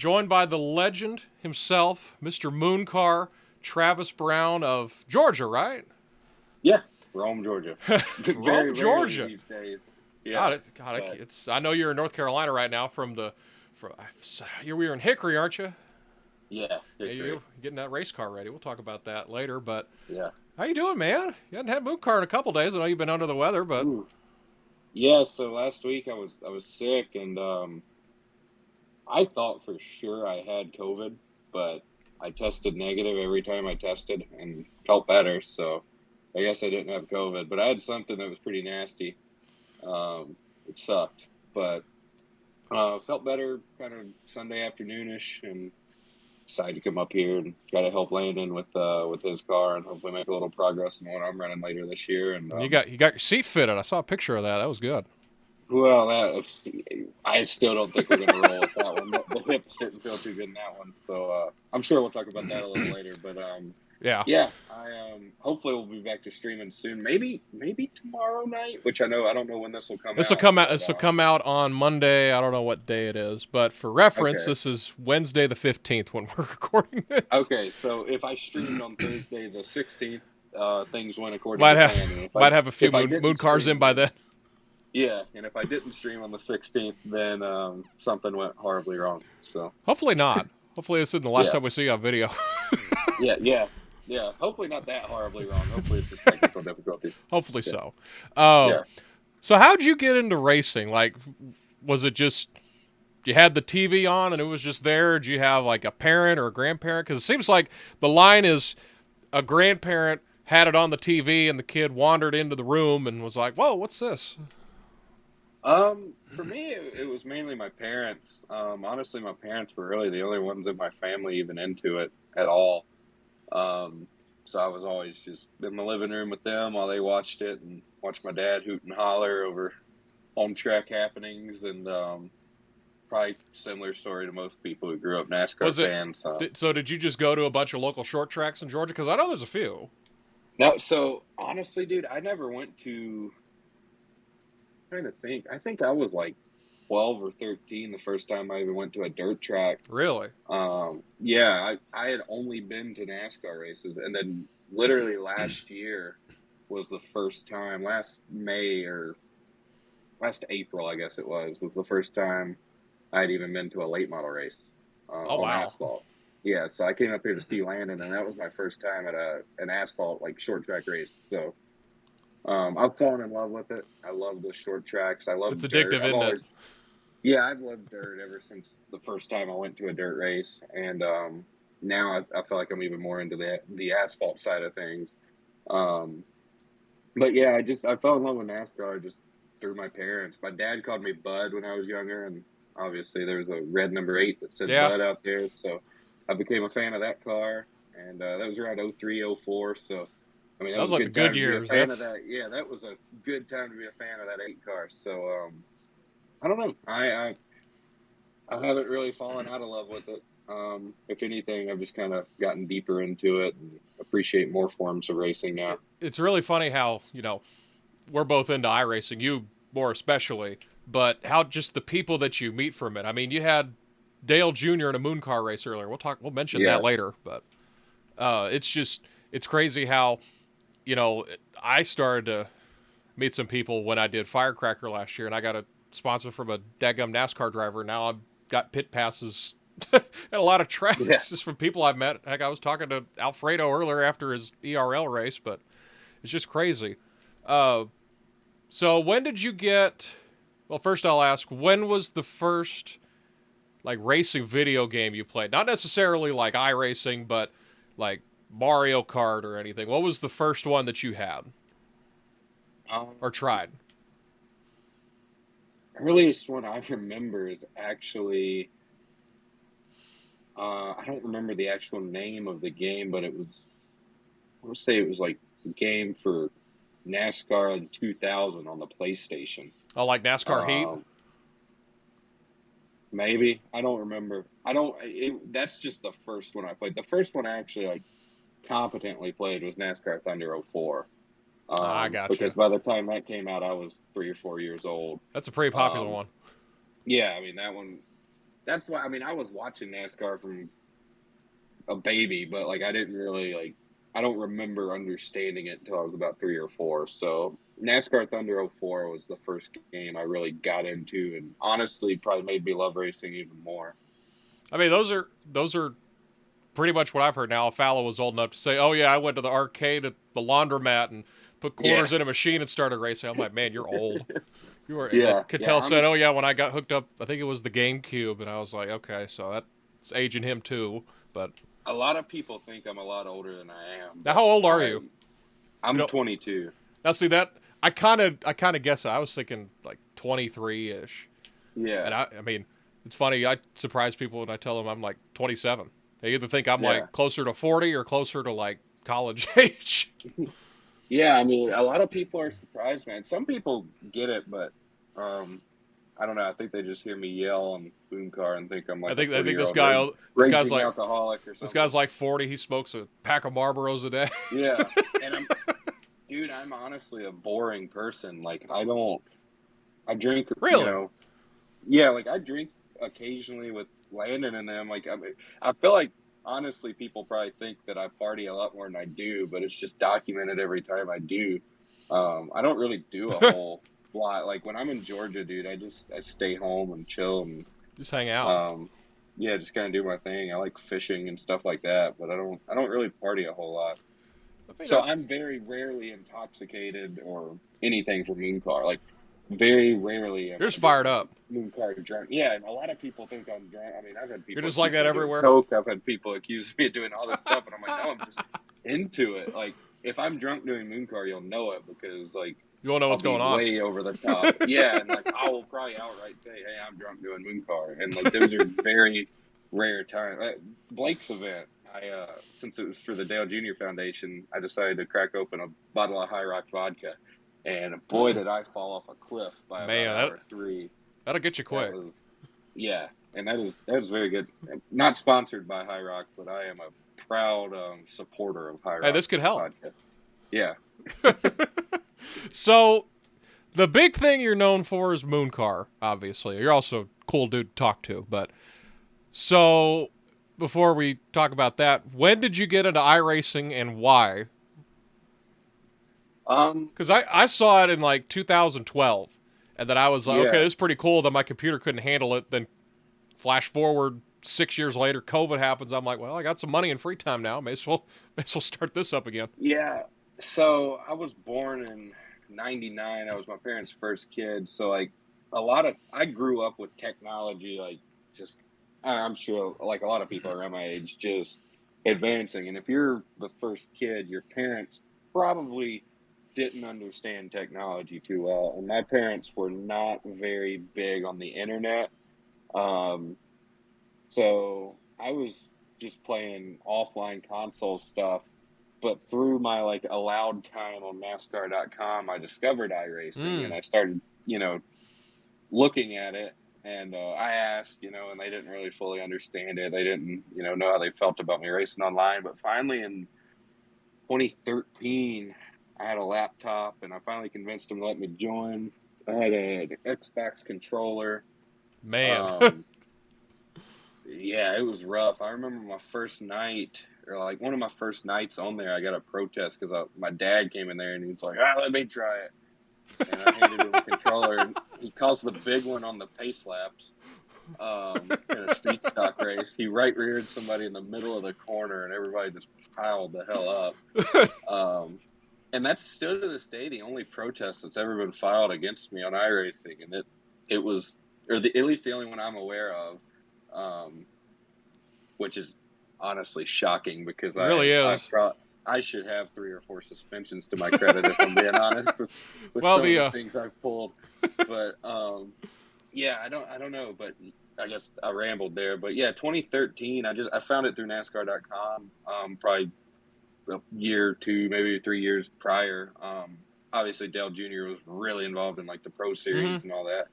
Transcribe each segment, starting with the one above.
joined by the legend himself, Mr. Mooncar, Travis Brown of Georgia, right? Yeah, Rome, Georgia. Very Rome, rarely Georgia. these days. Yeah, God, but it's. I know you're in North Carolina right now. You're in Hickory, aren't you? yeah, Yeah, you're Hickory. getting that race car ready. We'll talk about that later. But Yeah. how you doing, man? You hadn't had Mooncar in a couple days. I know you've been under the weather, but Ooh. Yeah. So last week I was sick, and I thought for sure I had COVID, but I tested negative every time I tested and felt better. So I guess I didn't have COVID, but I had something that was pretty nasty. It sucked, but felt better kind of Sunday afternoonish, and decided to come up here and try to help Landon with his car and hopefully make a little progress in what I'm running later this year. And you got your seat fitted. I saw a picture of that. That was good. well, I still don't think we're going to roll with that one. The hips didn't feel too good in that one, so I'm sure we'll talk about that a little later. But Yeah. yeah, I hopefully we'll be back to streaming soon. Maybe tomorrow night, which I don't know when this will come This will out. come out. But This will come out on Monday. I don't know what day it is, but for reference, okay, this is Wednesday the 15th when we're recording this. okay. So if I streamed on Thursday the 16th, things went according Might to have plan. And might have a few if I moon didn't cars in stream, by then then. yeah, and if I didn't stream on the 16th, then something went horribly wrong. So Hopefully not. Hopefully this isn't the last yeah, time we see you on video. yeah. Hopefully not that horribly wrong. Hopefully it's just technical difficulties. Hopefully Yeah, so. yeah. So how'd you get into racing? Like, was it just you had the TV on and it was just there? Or did you have like a parent or a grandparent? Because it seems like the line is a grandparent had it on the TV and the kid wandered into the room and was like, "Whoa, what's this?" For me, it was mainly my parents. Honestly, my parents were really the only ones in my family even into it at all. Um, so I was always just in the living room with them while they watched it and watched my dad hoot and holler over on track happenings. And probably similar story to most people who grew up NASCAR Was it? fans. So did you just go to a bunch of local short tracks in Georgia? Because I know there's a few. No, so honestly, dude, I never went to. Trying to think. I think I was like 12 or 13 the first time I even went to a dirt track. Really? Yeah, I had only been to NASCAR races, and then literally last year was the first time. Last May or last April, I guess it was the first time I'd even been to a late model race Oh on wow. asphalt. Yeah, so I came up here to see Landon, and that was my first time at an asphalt like short track race. So I've fallen in love with it. I love the short tracks. I It's love dirt. addictive, isn't it? Yeah, I've loved dirt ever since the first time I went to a dirt race, and now I feel like I'm even more into the asphalt side of things. Um, but yeah, I fell in love with NASCAR just through my parents. My dad called me Bud when I was younger, and obviously there was a red number 8 that said Yeah. Bud out there, so I became a fan of that car, and that was around 03, 04. So I mean, that That was was a like the good good time to be a years. fan of That's that. Yeah, that was a good time to be a fan of that 8 car. So I don't know. I haven't really fallen out of love with it. If anything, I've just kind of gotten deeper into it and appreciate more forms of racing now. it's really funny how we're both into iRacing, you more especially, but how just the people that you meet from it. I mean, you had Dale Jr. in a Mooncar race earlier. We'll mention that Yeah, later, but it's crazy how I started to meet some people when I did Firecracker last year, and I got a sponsor from a daggum NASCAR driver. Now I've got pit passes at a lot of yeah. tracks just from people I've met. Heck, I was talking to Alfredo earlier after his ERL race, but it's just crazy. Uh, so when did you get? Well, first I'll ask, when was the first like racing video game you played? Not necessarily like iRacing, but like Mario Kart or anything. What was the first one that you had or Um, tried? Earliest one I remember is actually I don't remember the actual name of the game, but it was I want to say it was like a game for NASCAR in 2000 on the PlayStation. Oh, like NASCAR Heat? Um, Maybe I don't remember. I don't. That's just the first one I played. The first one I actually like competently played was NASCAR Thunder '04. I gotcha. Because by the time that came out, I was 3 or 4 years old. That's a pretty popular Um, one. yeah, I mean that one. that's why, I mean, I was watching NASCAR from a baby, but like I didn't really like I don't remember understanding it until I was about 3 or 4. So NASCAR Thunder '04 was the first game I really got into, and honestly, probably made me love racing even more. I mean, those are pretty much what I've heard now. Fallon was old enough to say, "Oh yeah, I went to the arcade at the laundromat and put Yeah, quarters in a machine and started racing." I'm like, "Man, you're old." You were. And then yeah, yeah. Cattell said, "Oh yeah, when I got hooked up, I think it was the GameCube," and I was like, "Okay, so that's aging him too." But A lot of people think I'm a lot older than I am, now, but how old are you? You I'm know, 22. now see that I kind of guess I was thinking like 23 ish, and Yeah, I mean, it's funny. I surprise people when I tell them I'm like 27. They either think I'm yeah, like closer to 40 or closer to like college age. yeah. I mean, a lot of people are surprised, man. Some people get it, but um, I don't know. I think they just hear me yell on Mooncar and think I'm I like a think I 30 think year this old guy this guy's raging like alcoholic or this something. guy's like 40. He smokes a pack of Marlboros a day. Yeah, and dude, I'm honestly a boring person. Like I drink, Really? yeah, like I drink occasionally with Landon and them. Like I feel like honestly, people probably think that I party a lot more than I do, but it's just documented every time I do. I don't really do a whole lot. Like when I'm in Georgia, dude, I stay home and chill and Just hang out. um, yeah, just kind of do my thing. I like fishing and stuff like that, but I don't really party a whole lot. I mean, So I'm that's very rarely intoxicated or anything from Mooncar. Like very rarely am you're I just fired getting up. Mooncar drunk. Yeah, and a lot of people think I'm drunk. I mean, I've had You're people just like accuse that me of doing everywhere. coke. I've had people accuse me of doing all this stuff, and I'm like, no, I'm just into it. Like if I'm drunk doing Mooncar, you'll know it because like You won't know I'll what's be going on. way over the top. Yeah, and like I will probably outright say, "Hey, I'm drunk doing Mooncar," and like those are very rare times. Blake's event, since it was for the Dale Jr. Foundation, I decided to crack open a bottle of High Rock vodka, and boy, did I fall off a cliff by about Man, hour three. that'll get you That quick. was yeah, and that was very good. Not sponsored by High Rock, but I am a proud supporter of High Hey, Rock this could help. vodka. Yeah. So the big thing you're known for is Mooncar. Obviously, you're also a cool dude to talk to. But so before we talk about that, when did you get into iRacing and why? Um. Because I saw it in like 2012, and then I was like, okay, Yeah. this is pretty cool. Then my computer couldn't handle it. Then flash forward 6 years later, COVID happens. I'm like, well, I got some money and free time now. May as well start this up again. Yeah. So I was born in '99. I was my parents' first kid. So like I grew up with technology, like just I'm sure like a lot of people around my age just advancing. And if you're the first kid, your parents probably didn't understand technology too well. And my parents were not very big on the internet. Um, so I was just playing offline console stuff, but through my like allowed time on NASCAR.com, I discovered iRacing and Mm. I started, looking at it. And I asked, and they didn't really fully understand it. They didn't, know how they felt about me racing online. But finally, in 2013, I had a laptop, and I finally convinced them to let me join. I had an Xbox controller. Man. Um, Yeah, it was rough. I remember my first night, or like one of my first nights on there, I got a protest because my dad came in there and he was like, let me try it. And I handed him a controller, and he calls the big one on the pace laps in a street stock race. He right reared somebody in the middle of the corner, and everybody just piled the hell up. And that's still to this day the only protest that's ever been filed against me on iRacing, and it was, at least the only one I'm aware of. Um, which is honestly shocking because It really is. I should have 3 or 4 suspensions to my credit if I'm being honest with Well, some of the the things I've pulled. But yeah, I don't know, but I guess I rambled there. But yeah, 2013, I found it through NASCAR.com. Probably a year or two, maybe 3 years prior. Obviously Dale Jr. was really involved in like the Pro mm-hmm. Series and all that,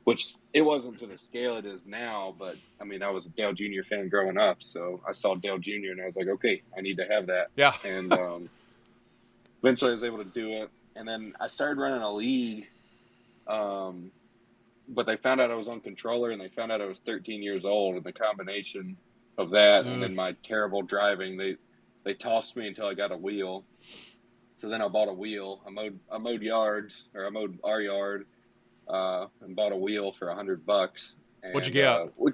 which it wasn't to the scale it is now. But I mean, I was a Dale Jr. fan growing up, so I saw Dale Jr. and I was like, okay, I need to have that. Yeah. And eventually, I was able to do it, and then I started running a league. Um, but they found out I was on controller, and they found out I was 13 years old, and the combination of that and Ugh. then my terrible driving, they tossed me until I got a wheel. So then I bought a wheel. I mowed yards, or I mowed our yard, and bought a wheel for $100. What'd you And get?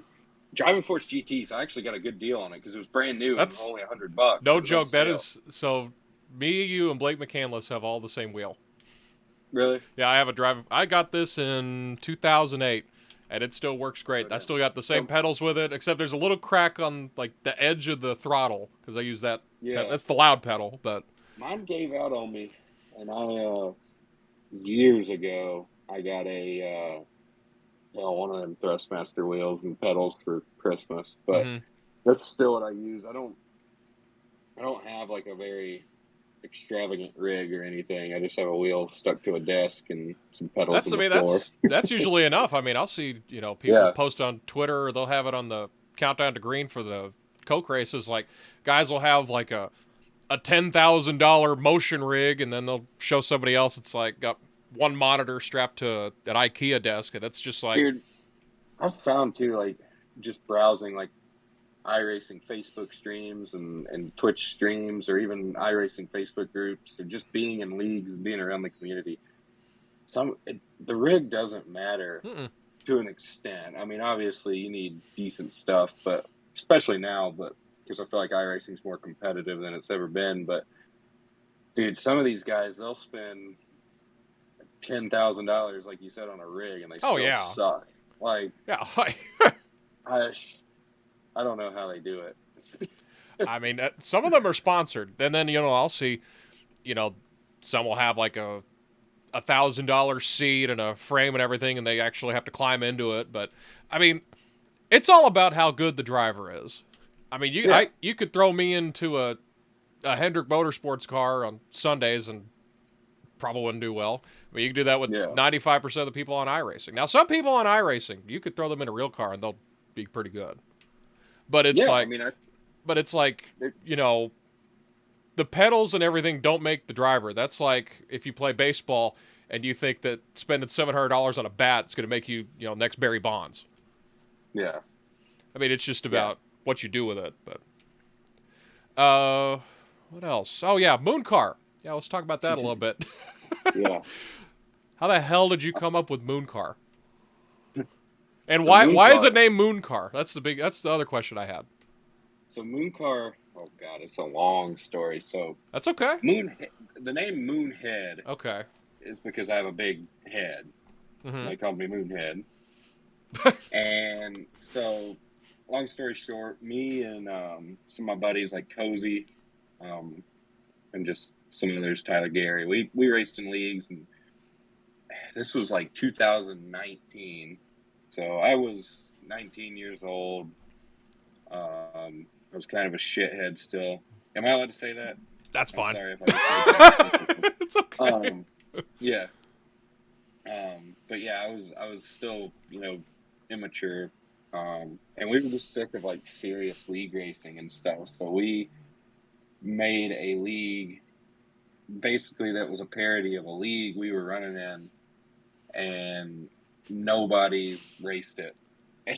Driving Force GT, so I actually got a good deal on it because it was brand new and That's only $100. no It was on joke. That sale. is so. Me, you, and Blake McCandless have all the same wheel. Really? Yeah, I have a drive. I got this in 2008, and it still works great. I Okay. still got the same So pedals with it, except there's a little crack on like the edge of the throttle because I use that. yeah, That's the loud pedal, but mine gave out on me, and I years ago I got a one of them Thrustmaster wheels and pedals for Christmas, but hmm that's still what I use. I don't have like a very extravagant rig or anything. I just have a wheel stuck to a desk and some pedals that's on I the mean floor. that's usually enough. I mean, I'll see people Yeah, post on Twitter, or they'll have it on the countdown to green for the Coke races. Like guys will have like a $10,000 motion rig, and then they'll show somebody else. It's like got one monitor strapped to an IKEA desk, and it's just like, dude, I've found too, like just browsing like iRacing Facebook streams and Twitch streams, or even iRacing Facebook groups, or just being in leagues and being around the community. The rig doesn't matter mm-mm. to an extent. I mean, obviously you need decent stuff, but especially now, but because I feel like iRacing is more competitive than it's ever been. But dude, some of these guys, they'll spend $10,000, like you said, on a rig, and they Oh still yeah, suck. Like yeah. I, I don't know how they do it. I mean, some of them are sponsored, and then I'll see, you know, some will have like a $1,000 seat and a frame and everything, and they actually have to climb into it. But I mean, it's all about how good the driver is. I mean, Yeah, you could throw me into a Hendrick Motorsports car on Sundays and probably wouldn't do well. I mean, you can do that with yeah, 95% of the people on iRacing. Now, some people on iRacing, you could throw them in a real car and they'll be pretty good. But it's yeah. I like, mean, but it's like, it, you know, the pedals and everything don't make the driver. That's like if you play baseball and you think that spending $700 on a bat is going to make you, next Barry Bonds. yeah, I mean, it's just yeah. about what you do with it. But what else? Oh yeah, Mooncar. Yeah, let's talk about that a little bit. Yeah. How the hell did you come up with Mooncar? And So why is it Mooncar, named Mooncar? That's the other question I had. so Mooncar. Oh God, it's a long story. So That's okay. The name Moonhead Okay. is because I have a big head. Mm-hmm. They called me Moonhead. And so, long story short, me and some of my buddies like Cozy, and just some others, Tyler Gary, we raced in leagues, and this was like 2019. So I was 19 years old. I was kind of a shithead still. Am I allowed to say that? That's I'm fine. sorry if I just made that explicit. It's okay. Yeah. But yeah, I was still, immature. And we were just sick of like serious league racing and stuff. So we made a league basically that was a parody of a league we were running in, and nobody raced it.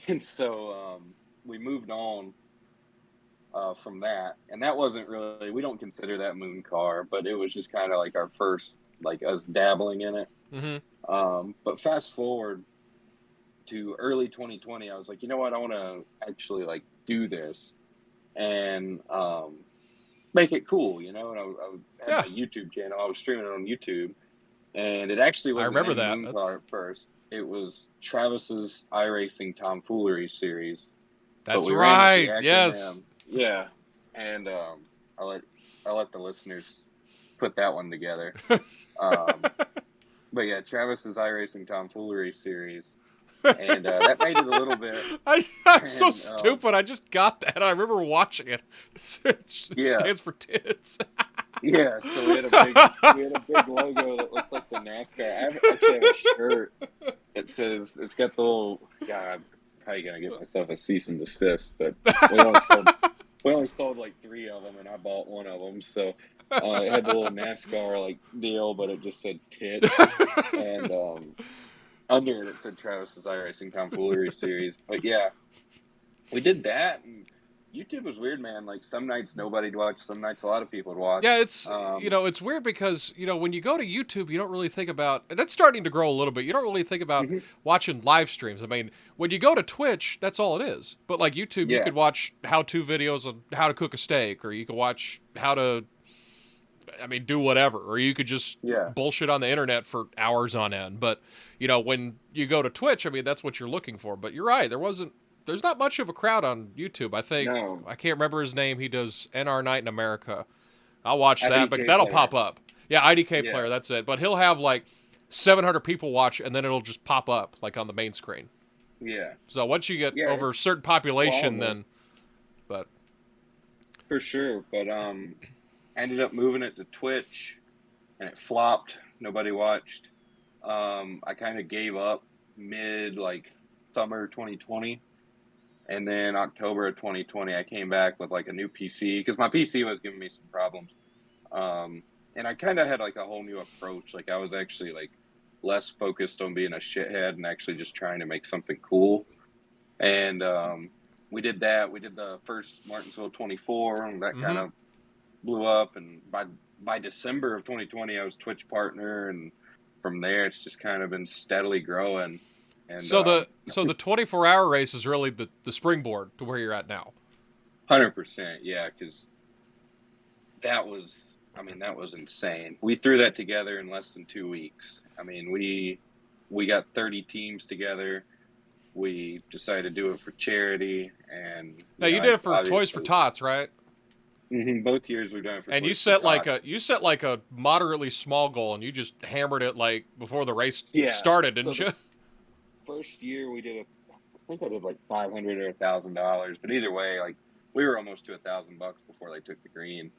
And so we moved on from that. And that wasn't really, we don't consider that Mooncar, but it was just kind of like our first, like us dabbling in it. Mm-hmm. But fast forward to early 2020, I was like, you know what, I want to actually like do this and make it cool, And I had Yeah, my YouTube channel. I was streaming it on YouTube, and it actually I wasn't remember named that. Mooncar at first. It was Travis's iRacing Tomfoolery series, but That's we ran with the right. Yes. acronym. Yeah, and I let the listeners put that one together. Um, but yeah, Travis's iRacing Tomfoolery series, and that made it a little bit. I'm so And stupid. I just got that. I remember watching it. It yeah, stands for tits. yeah. So we had a big logo that looked like the NASCAR. Actually have a shirt that says, it's got the little. God, I'm probably gonna get myself a cease and desist, but we only sold we only sold like 3 of them, and I bought one of them. So it had the little NASCAR like deal, but it just said tits. And Under it said Travis's iRacing Tomfoolery series. But yeah, we did that, and YouTube was weird, man. Like some nights nobody'd watch, some nights a lot of people would Yeah, watch. it's it's weird because when you go to YouTube, you don't really think about, and it's starting to grow a little bit. You don't really think about Mhm. watching live streams. I mean, when you go to Twitch, that's all it is. But like YouTube, you Yeah, could watch how-to videos on how to cook a steak, or you could watch how to, I mean, do whatever, or you could just yeah, bullshit on the internet for hours on end. But when you go to Twitch, I mean, that's what you're looking for. But you're right, there's not much of a crowd on YouTube. I think no, I can't remember his name. He does NR Night in America. I'll watch that, but IDK that'll player. pop up. Yeah, IDK Yeah, player, that's it. But he'll have like 700 people watch, and then it'll just pop up like on the main screen. yeah, So once you get yeah. over a It's certain wild, population, man, then, but for sure. But I ended up moving it to Twitch, and it flopped. Nobody watched. I kind of gave up mid like summer 2020, and then October of 2020, I came back with like a new PC because my PC was giving me some problems. And I kind of had like a whole new approach. Like I was actually like less focused on being a shithead and actually just trying to make something cool. And we did that. We did the first Martinsville 24, and that kind mm-hmm. of blew up. And by December of 2020, I was Twitch partner, and from there, it's just kind of been steadily growing. And So the 24-hour race is really the springboard to where you're at now. 100%, yeah, because that was insane. We threw that together in less than 2 weeks. I mean, we got 30 teams together. We decided to do it for charity, and Now you I did it for Toys for obviously Tots, right? both years we've done it for And you Toys for set like Tots. a moderately small goal, and you just hammered it like before the race Yeah. started, So didn't the you? first year we did I think I did like $500 or $1,000, but either way, like we were almost to $1,000 before they took the green.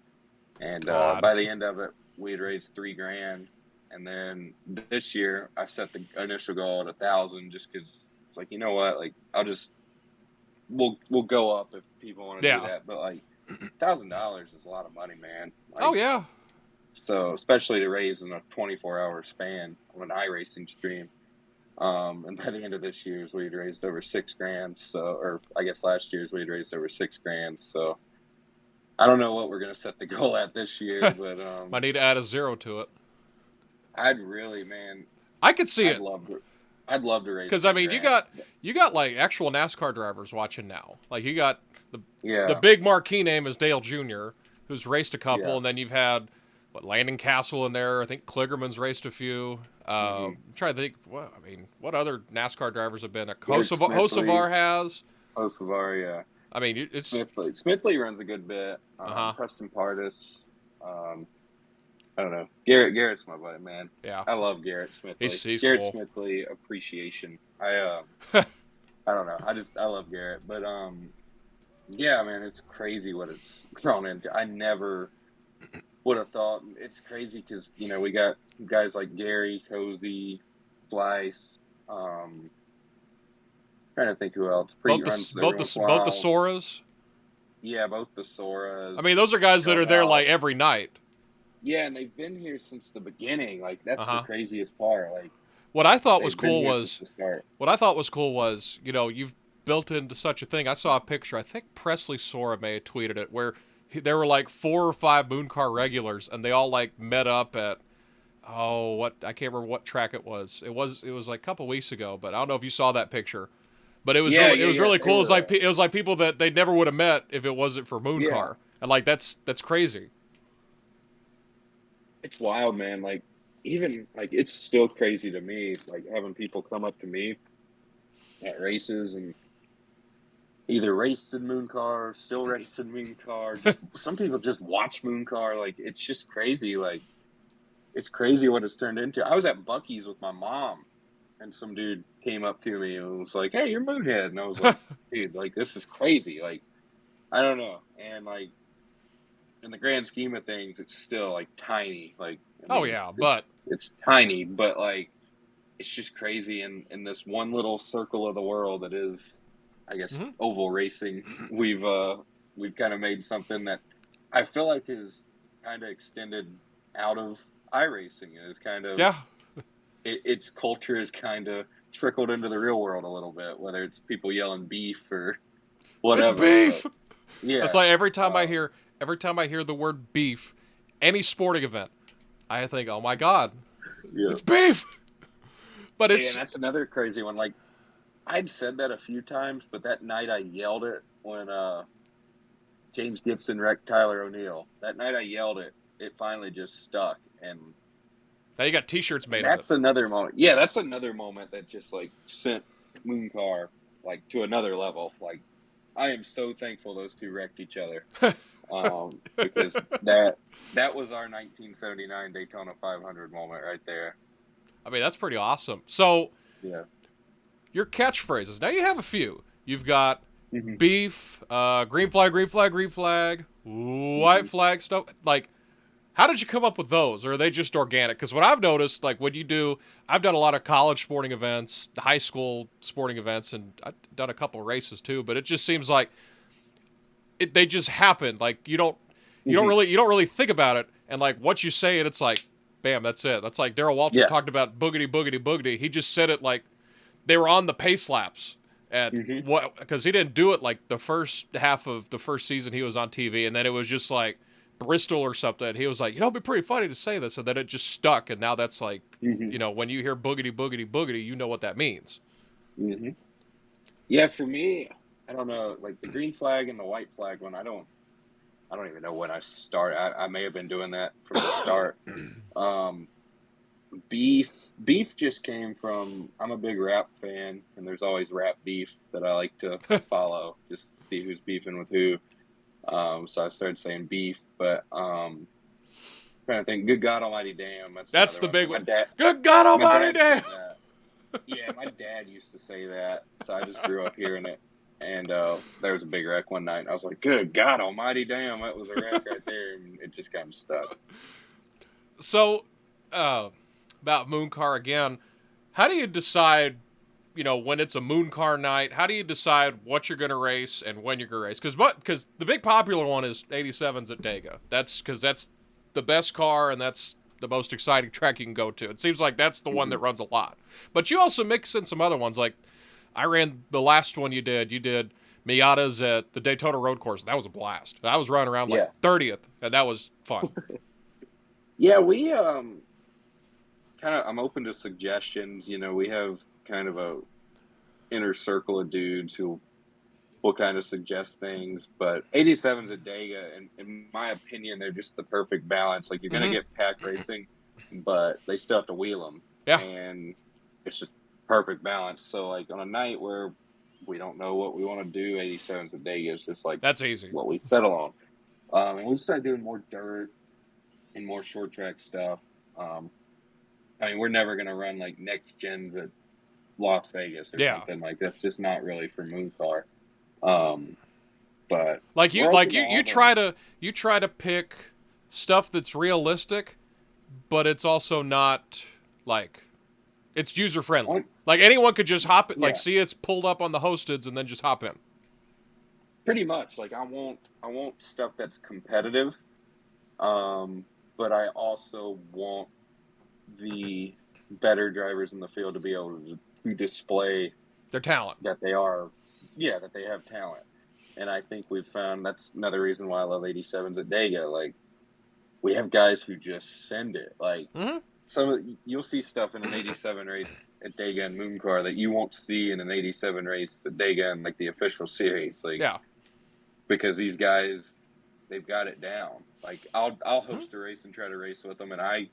And God. by the end of it, we had raised $3,000. And then this year, I set the initial goal at 1,000, just because it's like, you know what, like we'll go up if people want to do Yeah. that. But like $1,000 is a lot of money, man. Oh Like yeah. so, especially to raise in a 24-hour span on an iRacing stream. And by the end of this year's, we'd raised over $6,000. So, or I guess last year's we'd raised over $6,000. So I don't know what we're gonna set the goal at this year, but Might need to add a zero to it. I'd really, man, I could see I'd it. love to, I'd love to raise Because I mean, 10 grand. you got like actual NASCAR drivers watching now. Like you got the Yeah, big marquee name is Dale Jr., who's raced a couple, yeah, and then you've had Landon Castle in there. I think Kligerman's raced a few. mm-hmm. I'm trying to think. What other NASCAR drivers have been? Garrett Smithley, Hocevar has. Hocevar, yeah, I mean, it's Smithley runs a good bit. uh huh. Preston Pardis, um, I don't know. Garrett's my buddy, man. Yeah, I love Garrett Smithley. he's Garrett cool. Smithley appreciation. I don't know. I love Garrett, but yeah, man, it's crazy what it's grown into. I never would have thought. It's crazy because we got guys like Gary, Cozy, Slice. Trying to think who else. Preet runs there once in a Both the while. Soras. Yeah, both the Soras. I mean, those are guys that Joe are there like House. every night. Yeah, and they've been here since the beginning. Like Uh that's the huh. craziest part. Like What I thought was they've been cool here since was the start. you've built into such a thing. I saw a picture. I think Presley Sora may have tweeted it where there were like 4 or 5 Mooncar regulars, and they all like met up at what I can't remember what track it was. It was like a couple weeks ago, but I don't know if you saw that picture. But Yeah, it yeah, was yeah. really They cool. were. It was like people that they never would have met if it wasn't for Yeah, Mooncar, and like that's crazy. it's wild, man. Like even like it's still crazy to me. Like having people come up to me at races and either raced in Mooncar, still racing Mooncar. Just some people just watch Mooncar. Like it's just crazy. Like it's crazy what it's turned into. I was at Bucky's with my mom, and some dude came up to me and was like, "Hey, you're Moonhead," and I was like, "Dude, like this is crazy." Like I don't know, and like in the grand scheme of things, it's still like tiny. Like I Oh mean, yeah, but it's tiny, but like it's just crazy in this one little circle of the world that is, I guess, mhm. oval racing. We've kind of made something that I feel like is kind of extended out of iRacing. It is kind of Yeah, its culture is kind of trickled into the real world a little bit, whether it's people yelling beef or It's whatever. beef. But, yeah. That's like every time I hear the word beef, any sporting event, I think, oh my God, Yeah. it's beef. But And it's that's another crazy one. Like, I'd said that a few times, but that night I yelled it when James Gibson wrecked Tyler O'Neill. That night I yelled it. It finally just stuck. And now you got T-shirts made of it. that's another moment. Yeah, that's another moment that just like sent Mooncar like to another level. Like, I am so thankful those two wrecked each other. Because that was our 1979 Daytona 500 moment right there. I mean, that's pretty awesome. So Yeah. your catchphrases. Now you have a few. You've got Mm-hmm. beef, green flag, green flag, green flag, white flag stuff. Like, how did you come up with those? Or are they just organic? Because what I've noticed, like when you do, I've done a lot of college sporting events, high school sporting events, and I've done a couple of races too. But it just seems like they just happen. Like you don't really think about it. And like once you say it, it's like, bam, that's it. That's like Darrell Waltrip talked about boogity, boogity, boogity. He just said it like they were on the pace laps. And what, because he didn't do it like the first half of the first season he was on TV, and then it was just like Bristol or something. He was like, it'd be pretty funny to say this, and then it just stuck, and now that's like, when you hear boogity, boogity, boogity, you know what that means. Yeah, for me, I don't know, like the green flag and the white flag one. I don't even know when I started. I may have been doing that from the start. Beef just came from, I'm a big rap fan, and there's always rap beef that I like to follow, just see who's beefing with who. So I started saying beef, but trying to think, good God Almighty damn. That's the big one. Dad, good God Almighty damn. Yeah, my dad used to say that, so I just grew up hearing it. And there was a big wreck one night, and I was like, good God Almighty damn, that was a wreck right there, and it just kind of stuck. So, about Mooncar again, how do you decide, when it's a Mooncar night, how do you decide what you're going to race and when you're going to race? Because the big popular one is 87s at Dega. That's because that's the best car and that's the most exciting track you can go to. It seems like that's the one that runs a lot. But you also mix in some other ones. Like I ran the last one you did Miatas at the Daytona Road Course. That was a blast. I was running around like 30th, and that was fun. Yeah, we I'm open to suggestions. We have kind of a inner circle of dudes who will kind of suggest things. But 87s at Dega, in my opinion, they're just the perfect balance. Like you're gonna get pack racing, but they still have to wheel them. Yeah, and it's just perfect balance. So like on a night where we don't know what we want to do, 87s at Dega is just like that's easy. what we settle on. And we start doing more dirt and more short track stuff. We're never going to run like next gens at Las Vegas or something. Like that's just not really for Mooncar. But like you try to pick stuff that's realistic, but it's also not like it's user friendly. Like anyone could just hop it, like see it's pulled up on the hosteds and then just hop in. Pretty much. Like I want stuff that's competitive. But I also want the better drivers in the field to be able to display their talent. That they have talent. And I think we've found that's another reason why I love 87s at Dega. Like, we have guys who just send it. Like, you'll see stuff in an 87 race at Dega and Mooncar that you won't see in an 87 race at Dega and, like, the official series. Like, because these guys, they've got it down. Like, I'll host a race and try to race with them, and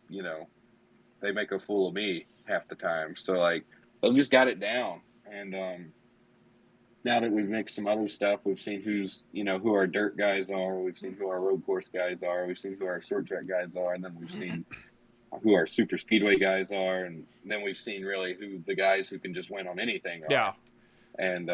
they make a fool of me half the time. So, like, they've just got it down. And now that we've mixed some other stuff, we've seen who our dirt guys are. We've seen who our road course guys are. We've seen who our short track guys are. And then we've seen who our super speedway guys are. And then we've seen really who the guys who can just win on anything are. Yeah. And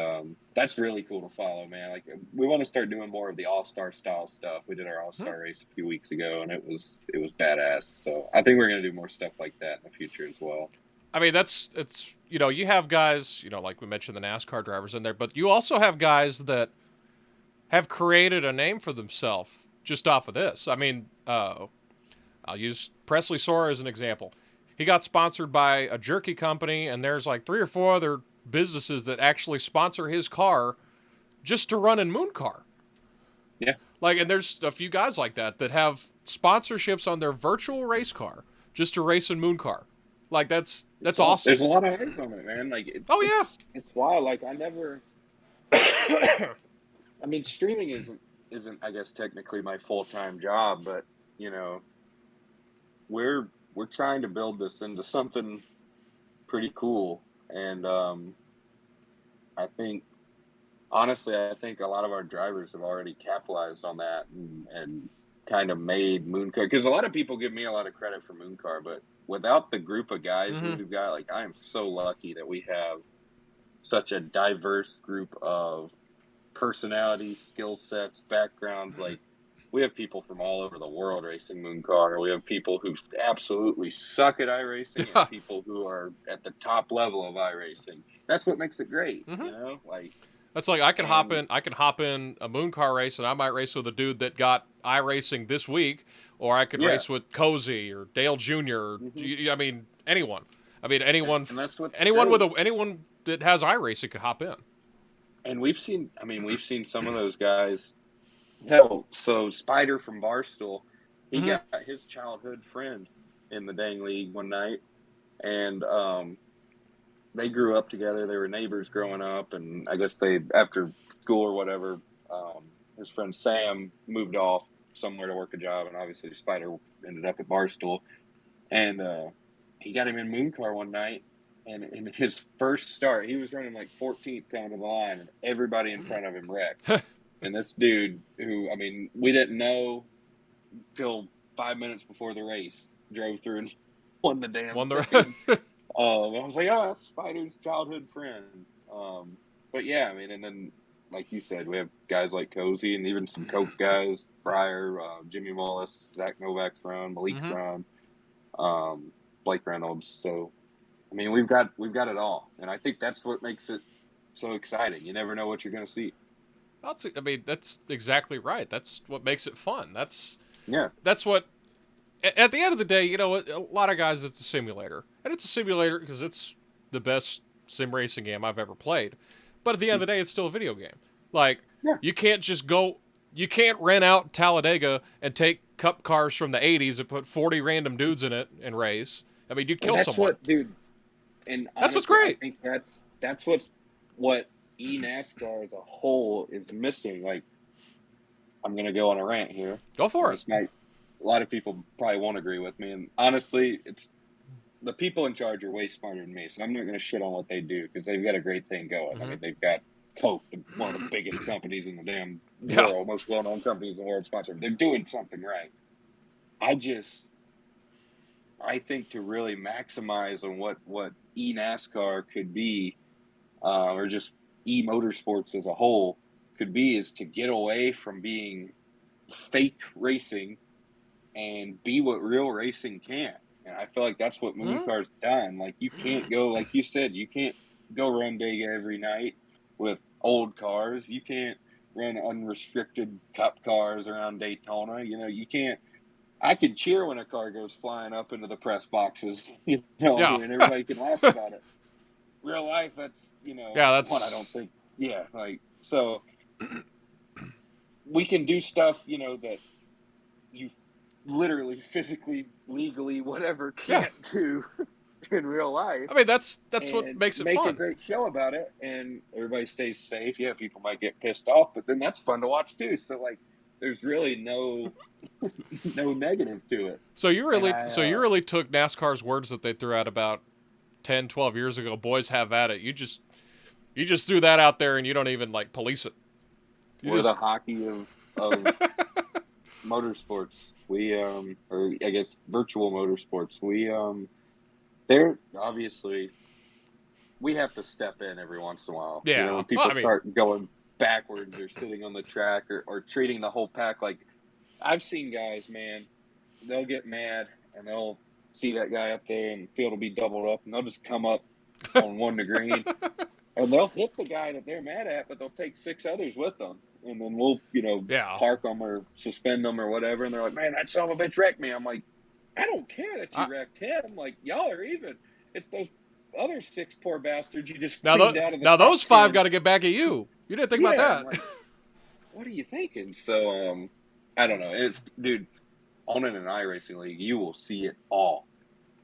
that's really cool to follow, man. Like, we want to start doing more of the all-star style stuff. We did our all-star race a few weeks ago, and it was badass. So I think we're going to do more stuff like that in the future as well. I mean, you have guys, like we mentioned the NASCAR drivers in there, but you also have guys that have created a name for themselves just off of this. I mean, I'll use Presley Sora as an example. he got sponsored by a jerky company, and there's like 3 or 4 other businesses that actually sponsor his car just to run in Mooncar. Yeah. Like, and there's a few guys like that that have sponsorships on their virtual race car just to race in Mooncar. Like, that's awesome. There's a lot of eyes on it, man. Like, Oh, yeah. it's wild. Like, I never. I mean, streaming isn't I guess technically my full-time job, but you know, we're trying to build this into something pretty cool, and I think honestly, I think a lot of our drivers have already capitalized on that and kind of made Mooncar, because a lot of people give me a lot of credit for Mooncar, but without the group of guys we've got, like, I am so lucky that we have such a diverse group of personalities, skill sets, backgrounds. Like, we have people from all over the world racing Mooncar. We have people who absolutely suck at iRacing and people who are at the top level of iRacing. That's what makes it great, you know? Like, that's like I can hop in a Mooncar race, and I might race with a dude that got iRacing this week, or I could race with Cozy or Dale Jr. I mean, anyone. I mean, anyone. And that's what's anyone great. with anyone that has iRacing could hop in. And we've seen some of those guys. Hell, so Spider from Barstool, he got his childhood friend in the dang league one night, and they grew up together. They were neighbors growing up, and I guess they, after school or whatever, his friend Sam moved off somewhere to work a job, and obviously Spider ended up at Barstool, and he got him in Mooncar one night. And in his first start, he was running like 14th down to the line, and everybody in front of him wrecked. And this dude, who, I mean, we didn't know till 5 minutes before the race, drove through and won the damn thing. I was like, oh, that's Spider's childhood friend. But yeah, I mean, and then, like you said, we have guys like Cozy and even some Coke guys, Fryer, Jimmy Mullis, Zach Novak's run, Malik's run, Blake Reynolds. So, I mean, we've got it all, and I think that's what makes it so exciting. You never know what you're going to see. I mean, that's exactly right. That's what makes it fun. That's what. At the end of the day, you know, a lot of guys, it's a simulator, and it's a simulator because it's the best sim racing game I've ever played. But at the end of the day, it's still a video game. Like, you can't just go. You can't rent out Talladega and take cup cars from the '80s and put 40 random dudes in it and race. I mean, you'd kill someone. Dude. And that's honestly, what's great. I think that's what eNASCAR as a whole is missing. Like, I'm gonna go on a rant here. Go for it. A lot of people probably won't agree with me, and honestly, it's the people in charge are way smarter than me. So I'm not gonna shit on what they do because they've got a great thing going. I mean, they've got Coke, one of the biggest companies in the damn world, most well-known companies in the world, sponsor. They're doing something right. I think to really maximize on what eNASCAR could be, or just e-motorsports as a whole could be, is to get away from being fake racing and be what real racing can. And I feel like that's what Mooncar's done. Like, you can't go, like you said, you can't go run Dega every night with old cars. You can't run unrestricted cup cars around Daytona. You know, you can't. I can cheer when a car goes flying up into the press boxes, you know, and everybody can laugh about it. Real life, that's, you know, that's what I don't think. Yeah, like, so we can do stuff, you know, that you literally, physically, legally, whatever can't do in real life. I mean, that's what makes it fun. Make a great show about it, and everybody stays safe. Yeah, people might get pissed off, but then that's fun to watch too. So, like, there's really no negative to it. So you really took NASCAR's words that they threw out about 10, 12 years ago, boys have at it. You just threw that out there and you don't even like police it. We're the hockey of motorsports. We or I guess virtual motorsports. They're obviously, we have to step in every once in a while. Yeah. You know, when people start going backwards or sitting on the track or treating the whole pack like, I've seen guys, man, they'll get mad and they'll see that guy up there and the field will be doubled up and they'll just come up on one to green and they'll hit the guy that they're mad at, but they'll take 6 others with them. And then we'll, park them or suspend them or whatever. And they're like, man, that son of a bitch wrecked me. I'm like, I don't care that you wrecked him. Like, y'all are even. It's those other 6 poor bastards you just cleaned out of the now top those 5 10. got to get back at you. You didn't think about Yeah, I'm that. like, what are you thinking? So, I don't know. It's, dude, on an iRacing league, you will see it all.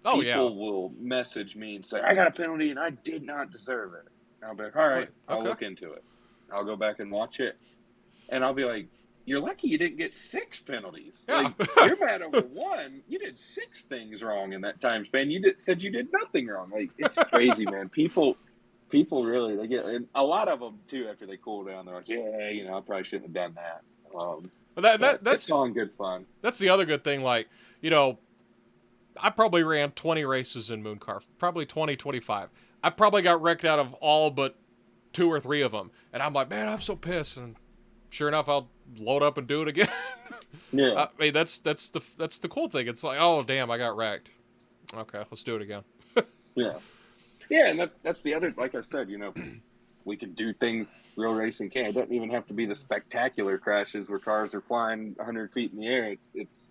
Oh yeah. People will message me and say, I got a penalty and I did not deserve it. And I'll be like, all right, I'll Okay. look into it. I'll go back and watch it. And I'll be like, you're lucky you didn't get 6 penalties. Yeah. Like, you're mad over 1. You did 6 things wrong in that time span. Said you did nothing wrong. Like, it's crazy, man. People really, they get, and a lot of them too, after they cool down, they're like, yeah, you know, I probably shouldn't have done that. But it's all in good fun. That's the other good thing. Like, you know, I probably ran 20 races in Mooncar, probably 20, 25. I probably got wrecked out of all but 2 or 3 of them. And I'm like, man, I'm so pissed. And sure enough, I'll load up and do it again. Yeah. I mean, that's the cool thing. It's like, oh, damn, I got wrecked. Okay, let's do it again. Yeah. Yeah, and that's the other, like I said, you know, we can do things real racing can. It doesn't even have to be the spectacular crashes where cars are flying 100 feet in the air. It's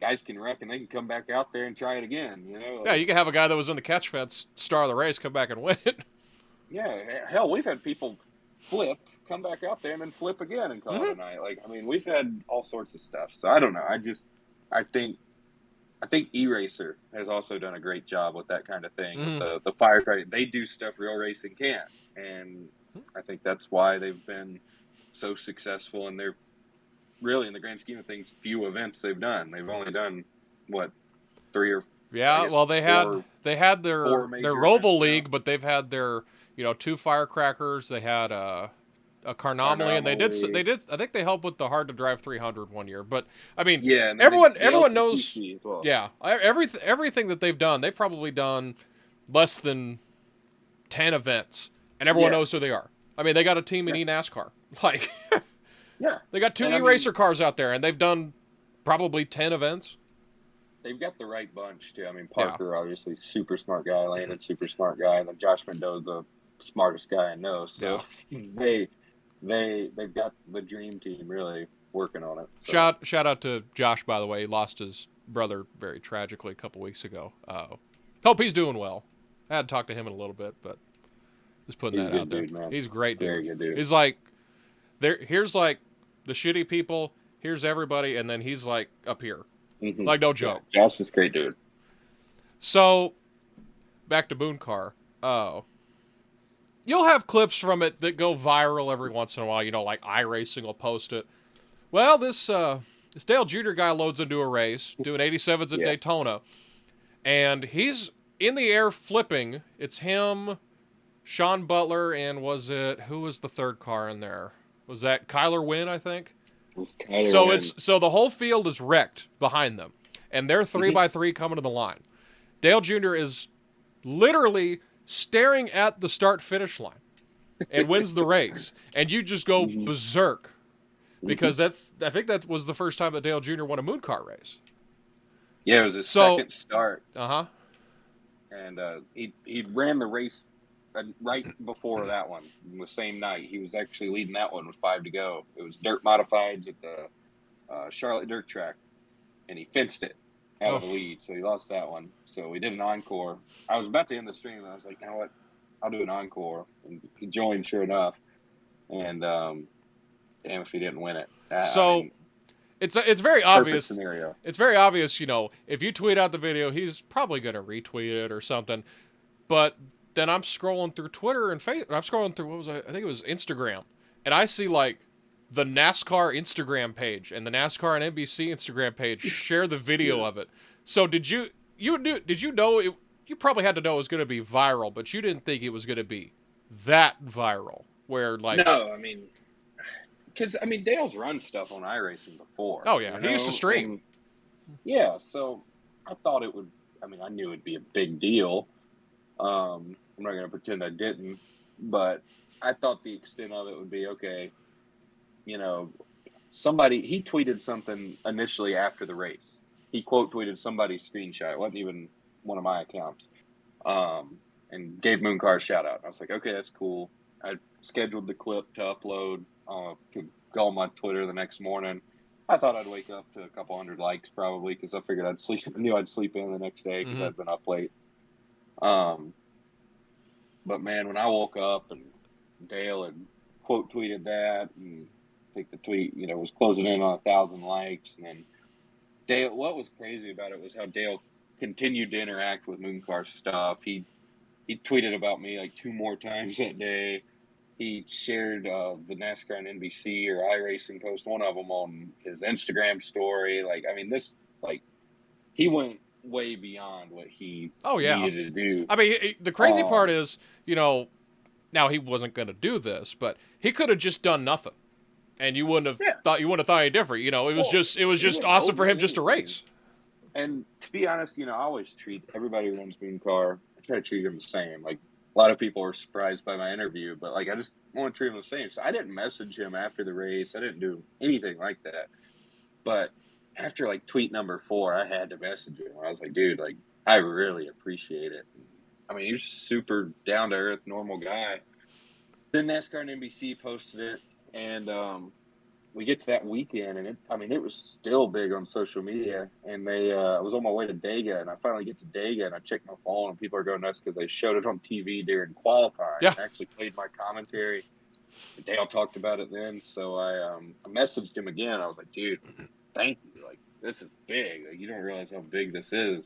guys can wreck and they can come back out there and try it again, you know? Yeah, you can have a guy that was in the catch fence, star of the race, come back and win. Yeah, hell, we've had people flip, come back out there, and then flip again and call it a night. Like, I mean, we've had all sorts of stuff. So I don't know. I think eRacer has also done a great job with that kind of thing. With the firefighting, they do stuff real racing can't, and I think that's why they've been so successful. And they're really, in the grand scheme of things, few events they've done. They've only done what 3 or yeah. Well, they had their Roval events, League, but they've had their 2 firecrackers. They had a Carnomaly, and they did. I think they helped with the Hard to Drive 300 one year. But I mean, yeah, and everyone knows. as well. Yeah, everything that they've done, they've probably done less than 10 events, and everyone knows who they are. I mean, they got a team in eNASCAR. Like, yeah, they got 2 e-racer cars out there, and they've done probably 10 events. They've got the right bunch too. I mean, Parker obviously super smart guy, Landon super smart guy, and then Josh Mendoza, smartest guy I know. So they've got the dream team really working on it. So. Shout out to Josh, by the way. He lost his brother very tragically a couple weeks ago. Hope he's doing well. I had to talk to him in a little bit, but just putting that out there. Dude, man. He's a great dude. Very good dude. He's like, here's like the shitty people, here's everybody, and then he's like up here. Mm-hmm. Like, no joke. Yeah, Josh is a great dude. So, back to Mooncar. You'll have clips from it that go viral every once in a while. You know, like iRacing will post it. Well, this Dale Jr. guy loads into a race, doing 87s at Daytona, and he's in the air flipping. It's him, Sean Butler, and who was the third car in there? Was that Kyler Wynn, I think? So the whole field is wrecked behind them, and they're 3x3 coming to the line. Dale Jr. is literally staring at the start-finish line and wins the race, and you just go berserk because I think that was the first time that Dale Jr. won a Mooncar race. Yeah, it was his second start. And he ran the race right before that one, the same night. He was actually leading that one with 5 to go. It was dirt modifieds at the Charlotte Dirt Track, and he fenced it out of the lead, so he lost that one. So we did an encore. I was about to end the stream, and I was like, you know what? I'll do an encore. And he joined, sure enough. And damn if he didn't win it. It's very obvious. Scenario. It's very obvious, you know, if you tweet out the video, he's probably going to retweet it or something. But then I'm scrolling through Twitter and Facebook. I'm scrolling through, I think it was Instagram. And I see, like, the NASCAR Instagram page and the NASCAR and NBC Instagram page share the video of it. So did you know it? You probably had to know it was going to be viral, but you didn't think it was going to be that viral. Where like no, I mean, because Dale's run stuff on iRacing before. Oh yeah, he used to stream. So I thought it would. I knew it'd be a big deal. I'm not going to pretend I didn't, but I thought the extent of it would be okay. You know, he tweeted something initially after the race. He quote tweeted somebody's screenshot. It wasn't even one of my accounts. And gave Mooncar a shout out. I was like, okay, that's cool. I scheduled the clip to upload to go on my Twitter the next morning. I thought I'd wake up to a couple hundred likes probably because I figured knew I'd sleep in the next day because Mm-hmm. I'd been up late. Um, but man, when I woke up and Dale had quote tweeted that, and I think the tweet, was closing in on 1,000 likes, and then Dale, what was crazy about it was how Dale continued to interact with Mooncar stuff. He tweeted about me like 2 more times that day. He shared the NASCAR and NBC or iRacing post, one of them on his Instagram story. Like, I mean, he went way beyond what he Oh yeah. needed to do. I mean, the crazy part is, now he wasn't going to do this, but he could have just done nothing, and you wouldn't have Yeah. thought any different. It was Well, just awesome for him just to race. And to be honest, I always treat everybody who runs Mooncar, I try to treat them the same. Like, a lot of people were surprised by my interview, but like, I just want to treat him the same. So I didn't message him after the race. I didn't do anything like that. But after like tweet number 4, I had to message him. I was like, dude, like, I really appreciate it. I mean, he's super down to earth, normal guy. Then NASCAR and NBC posted it, and we get to that weekend, and it was still big on social media. And I was on my way to Dega, and I finally get to Dega, and I check my phone, and people are going nuts because they showed it on TV during qualifying. Yeah. I actually played my commentary. Dale talked about it then, so I messaged him again. I was like, dude, thank you. Like, this is big. Like, you don't realize how big this is.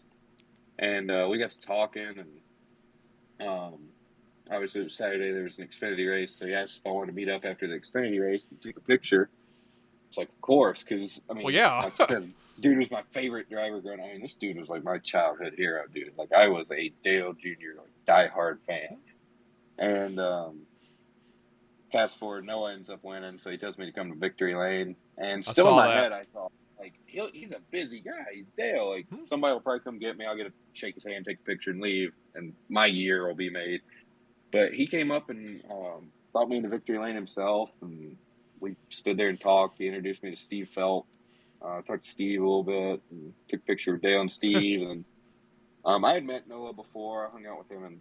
And we got to talking, and obviously it was Saturday. There was an Xfinity race, so he asked if I wanted to meet up after the Xfinity race and take a picture. It's like, of course, because, Well, yeah. like I said, dude was my favorite driver growing up. I mean, this dude was like my childhood hero, dude. Like, I was a Dale Jr., like, diehard fan. And fast forward, Noah ends up winning, so he tells me to come to Victory Lane. And still in my head, I thought, like, he's a busy guy. He's Dale. Like, somebody will probably come get me. I'll get to shake his hand, take a picture, and leave, and my year will be made. But he came up and brought me into Victory Lane himself, and we stood there and talked. He introduced me to Steve Felt. Talked to Steve a little bit and took a picture of Dale and Steve. And I had met Noah before. I hung out with him in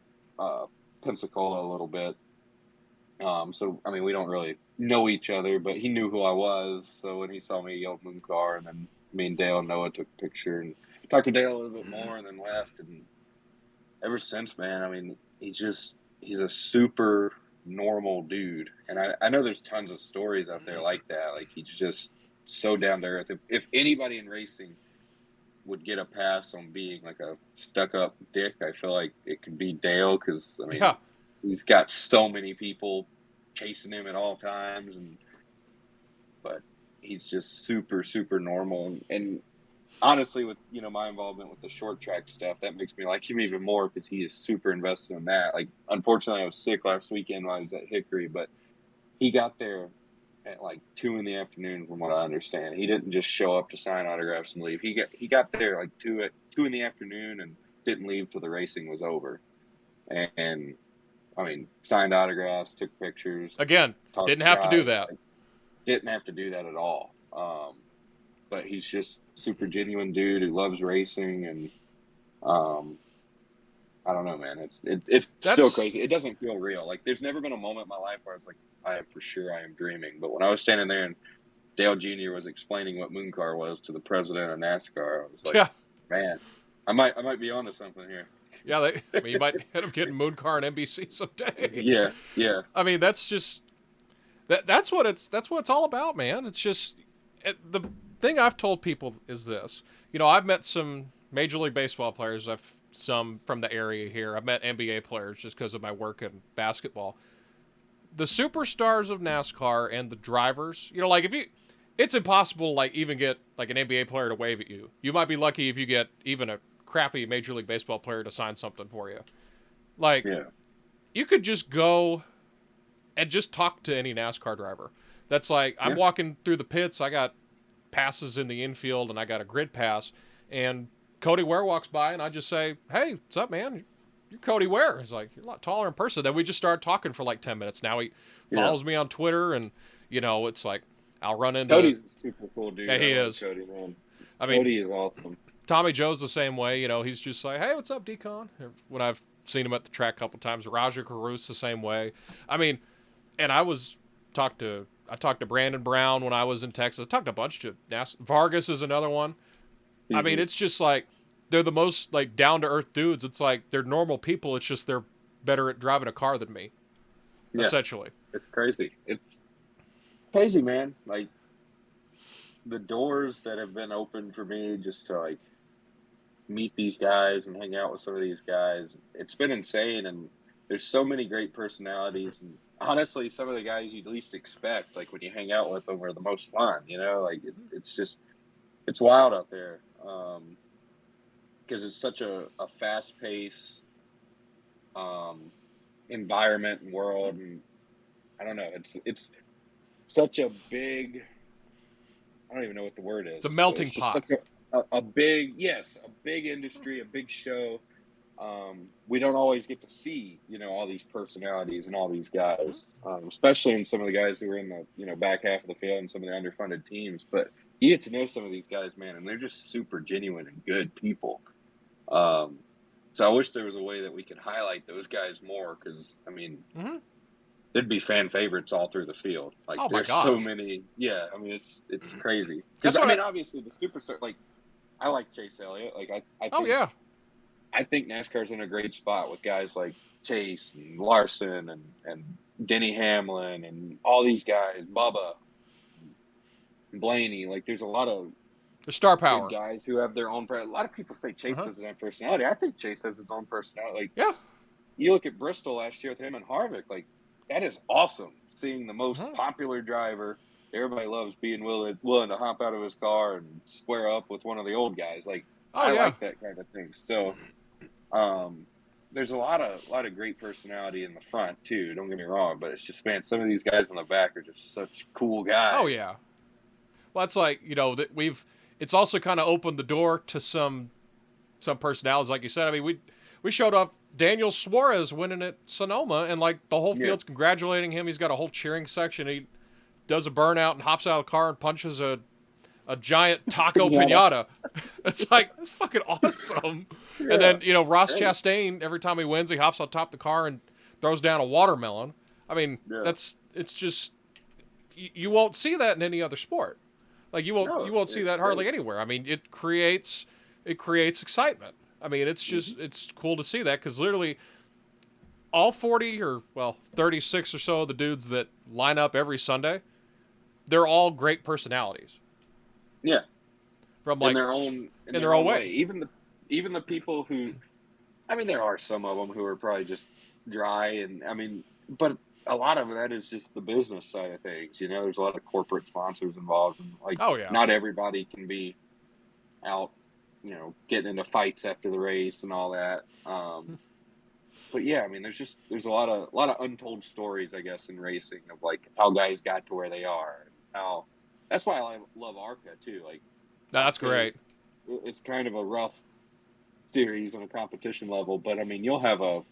Pensacola a little bit. So, I mean, we don't really know each other, but he knew who I was. So when he saw me, he yelled Mooncar, and then me and Dale and Noah took a picture and talked to Dale a little bit more and then left. And ever since, man, I mean, he's a super normal dude. And I know there's tons of stories out there like that. Like, he's just so down to earth. If anybody in racing would get a pass on being like a stuck up dick, I feel like it could be Dale, because I mean, he's got so many people chasing him at all times, but he's just super, super normal. And honestly, with my involvement with the short track stuff, that makes me like him even more, because he is super invested in that. Like, unfortunately, I was sick last weekend while I was at Hickory, but he got there at like 2 p.m, from what I understand. He didn't just show up to sign autographs and leave. He got there like 2 p.m. and didn't leave till the racing was over. And I mean, signed autographs, took pictures. Again, didn't have to do that. Didn't have to do that at all. But he's just super genuine dude who loves racing, and I don't know, man. It's so crazy. It doesn't feel real. Like, there's never been a moment in my life where I was like, I am for sure I am dreaming. But when I was standing there and Dale Jr. was explaining what Mooncar was to the president of NASCAR, I was like, man, I might be onto something here. Yeah, you might end up getting Mooncar and NBC someday. Yeah. I mean, that's just that's what it's all about, man. It's just the thing I've told people is this. I've met some Major League Baseball players. I've some from the area here. I've met NBA players just because of my work in basketball. The superstars of NASCAR and the drivers, like it's impossible to like even get like an NBA player to wave at you. You might be lucky if you get even a crappy Major League Baseball player to sign something for you. Like, you could just go and just talk to any NASCAR driver. That's like, I'm walking through the pits, I got passes in the infield, and I got a grid pass, and Cody Ware walks by, and I just say, hey, what's up, man? You're Cody Ware. He's like, you're a lot taller in person. Then we just started talking for like 10 minutes. Now he follows me on Twitter, and, it's like, I'll run into... Cody's a super cool dude. Yeah, he is. Cody, man. I mean, Cody is awesome. Tommy Joe's the same way. He's just like, hey, what's up, Decon? When I've seen him at the track a couple times. Raja Caruso the same way. I mean, and I I talked to Brandon Brown when I was in Texas. I talked to a bunch of Vargas is another one. I mean, it's just like they're the most like down to earth dudes. It's like they're normal people. It's just they're better at driving a car than me, essentially. It's crazy. It's crazy, man. Like the doors that have been opened for me just to like meet these guys and hang out with some of these guys. It's been insane, and there's so many great personalities. And honestly, some of the guys you'd least expect, like when you hang out with them, are the most fun. You know, like it's just it's wild out there because it's such a fast paced environment and world, and I don't know. It's such a big. I don't even know what the word is. It's a melting pot. Such a big, a big industry, a big show. We don't always get to see, all these personalities and all these guys, especially in some of the guys who are in the, back half of the field and some of the underfunded teams. But you get to know some of these guys, man, and they're just super genuine and good people. So I wish there was a way that we could highlight those guys more because, I mean, there'd be fan favorites all through the field. Like, there's so many. Yeah, I mean, it's crazy. Because, I mean, obviously, the superstar, like, I like Chase Elliott. Like, I think, I think NASCAR's in a great spot with guys like Chase and Larson and Denny Hamlin and all these guys, Bubba, Blaney. Like, there's a lot of the star power guys who have their own. A lot of people say Chase has his own personality. I think Chase has his own personality. Like, you look at Bristol last year with him and Harvick. Like, that is awesome. Seeing the most popular driver, everybody loves being willing to hop out of his car and square up with one of the old guys. Like, I like that kind of thing. So, there's a lot of great personality in the front too. Don't get me wrong, but it's just, man, some of these guys in the back are just such cool guys. Oh yeah. Well, that's like, that it's also kind of opened the door to some personalities, like you said. I mean, we showed up, Daniel Suarez winning at Sonoma, and like the whole field's congratulating him. He's got a whole cheering section. He does a burnout and hops out of the car and punches a giant taco pinata. It's like, that's fucking awesome. And then, Ross Chastain, every time he wins, he hops on top of the car and throws down a watermelon. I mean, it's just, you won't see that in any other sport. Like, you won't see that hardly anywhere. I mean, it creates excitement. I mean, it's just, it's cool to see that because literally all 40 or, 36 or so of the dudes that line up every Sunday, they're all great personalities. Yeah. From like in their own way. Even the people who, I mean, there are some of them who are probably just dry, and I mean, but a lot of that is just the business side of things. There's a lot of corporate sponsors involved, and like, not everybody can be out, getting into fights after the race and all that. But yeah, I mean, there's a lot of untold stories, I guess, in racing of like how guys got to where they are. And that's why I love ARCA too. Like, that's great. It's kind of a rough series on a competition level, but I mean, you'll have a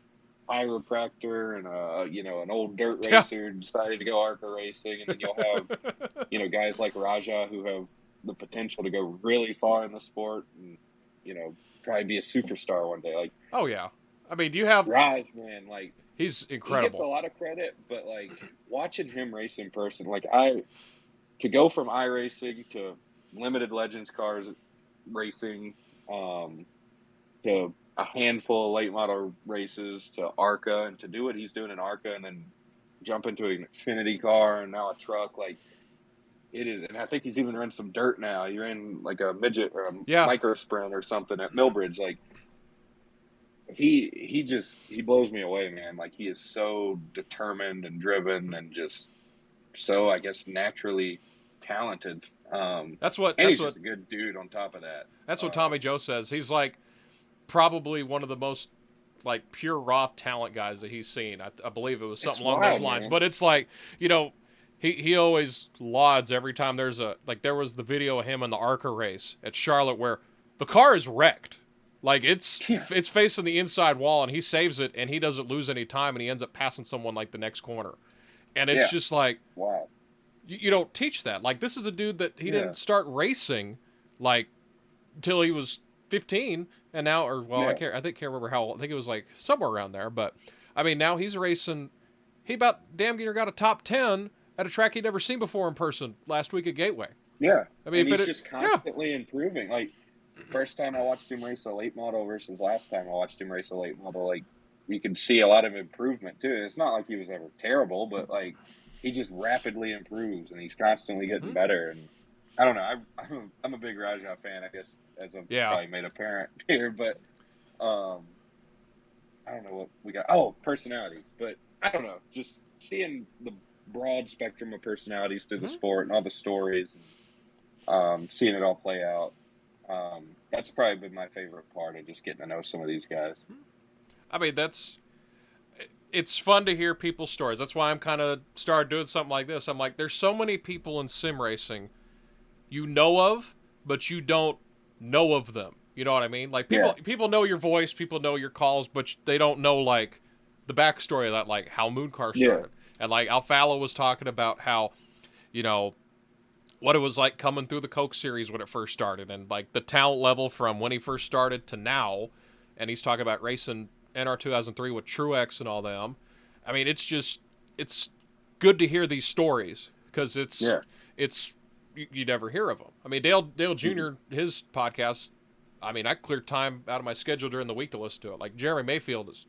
chiropractor and an old dirt racer decided to go ARCA racing, and then you'll have guys like Raja who have the potential to go really far in the sport and probably be a superstar one day. Like, I mean, do you have Raj, man? Like, he's incredible. He gets a lot of credit, but like watching him race in person, like to go from iRacing to limited Legends cars racing, to a handful of late model races, to ARCA, and to do what he's doing in ARCA, and then jump into an Xfinity car and now a truck. Like, it is, and I think he's even run some dirt now. You're in like a midget or a micro sprint or something at Millbridge. Like, he blows me away, man. Like, he is so determined and driven and just so, I guess, naturally talented. He's just a good dude on top of that. That's what Tommy Joe says. He's like probably one of the most like pure raw talent guys that he's seen. I believe it was something along those lines. Man. But it's like, he always lauds every time there was the video of him in the ARCA race at Charlotte where the car is wrecked. Like, it's facing the inside wall, and he saves it, and he doesn't lose any time, and he ends up passing someone like the next corner. And it's just like, wow. You don't teach that. Like, this is a dude that he didn't start racing like until he was 15, and now, I can't remember how old. I think it was like somewhere around there. But I mean, now he's racing. He about damn near got a top 10 at a track he'd never seen before in person last week at Gateway. Yeah. I mean, And if he's it, just yeah, constantly improving. Like, first time I watched him race a late model versus last time I watched him race a late model, like, you can see a lot of improvement too. It's not like he was ever terrible, but like he just rapidly improves and he's constantly getting better. And I don't know. I'm a big Rajah fan, I guess, as I've yeah. probably made apparent here. But I don't know what we got. Oh, personalities. But I don't know. Just seeing the broad spectrum of personalities through the sport and all the stories and seeing it all play out. That's probably been my favorite part of just getting to know some of these guys. I mean, it's fun to hear people's stories. That's why I'm kind of started doing something like this. I'm like, there's so many people in sim racing you know of, but you don't know of them. You know what I mean? Like people know your voice, people know your calls, but they don't know like the backstory of that, like how Mooncar started. And like Alfalo was talking about how, you know, what it was like coming through the Coke series when it first started, and like the talent level from when he first started to now. And he's talking about racing NR 2003 with Truex and all them. I mean, it's good to hear these stories because it's you never hear of them. I mean, Dale Jr. His podcast. I mean, I cleared time out of my schedule during the week to listen to it. Like Jerry Mayfield is.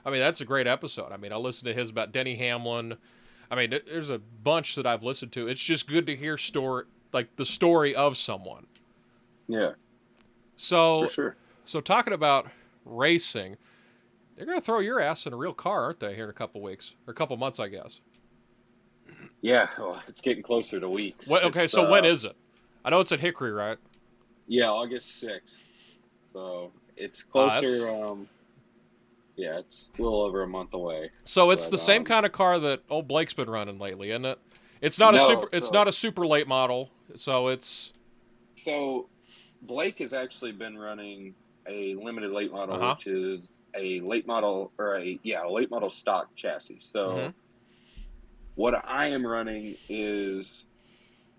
I mean, that's a great episode. I mean, I listened to his about Denny Hamlin. I mean, there's a bunch that I've listened to. It's just good to hear the story of someone. Yeah. So, for sure. So talking about racing, they're going to throw your ass in a real car, aren't they, here in a couple weeks? Or a couple months, I guess. Yeah, well, it's getting closer to weeks. Okay, so when is it? I know it's at Hickory, right? Yeah, August 6th. So it's closer. Yeah, it's a little over a month away. So it's the same kind of car that old Blake's been running lately, isn't it? It's not it's not a super late model, so it's. So Blake has actually been running a limited late model, which is a late model or a late model stock chassis. So what I am running is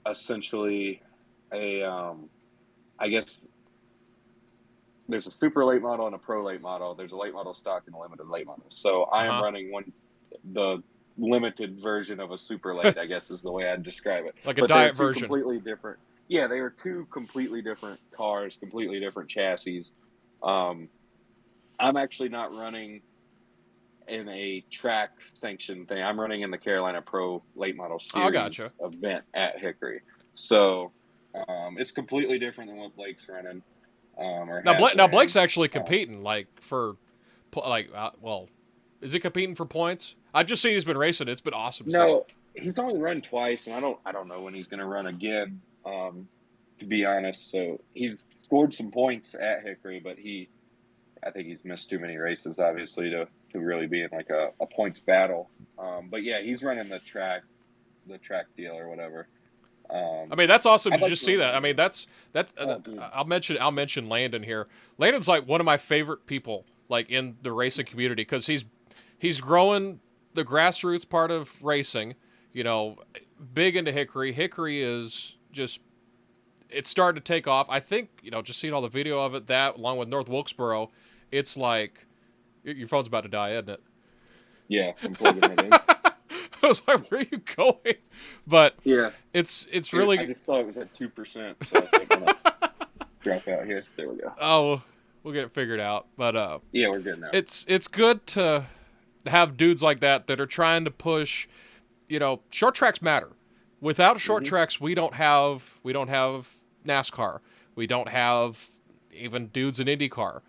essentially a I guess there's a super late model and a pro late model. There's a late model stock and a limited late model. So I am running the limited version of a super late, I guess is the way I'd describe it. Like a diet version. Completely different. Yeah, they are two completely different cars, completely different chassis. I'm actually not running in a track sanction thing. I'm running in the Carolina Pro Late Model Series event at Hickory. So it's completely different than what Blake's running. Now Blake's actually competing, is he competing for points? I've just seen he's been racing. It's been awesome. No, he's only run twice, and I don't know when he's going to run again. To be honest, so he's scored some points at Hickory, but I think he's missed too many races, obviously, to really be in like a points battle. But yeah, he's running the track deal or whatever. I mean, that's awesome to just see that. I mean, that's I'll mention Landon here. Landon's like one of my favorite people, like in the racing community, because he's growing the grassroots part of racing. You know, big into Hickory. Hickory is just it's starting to take off. I think just seeing all the video of it, that along with North Wilkesboro, it's like your phone's about to die, isn't it? Yeah, I'm plugging it in. I was like, where are you going? But yeah, it's really. I just saw it was at 2%, so I think I'm gonna drop out here. There we go. Oh, we'll get it figured out. But yeah, we're good now. It's good to have dudes like that are trying to push. Short tracks matter. Without short tracks, we don't have NASCAR. We don't have even dudes in IndyCar.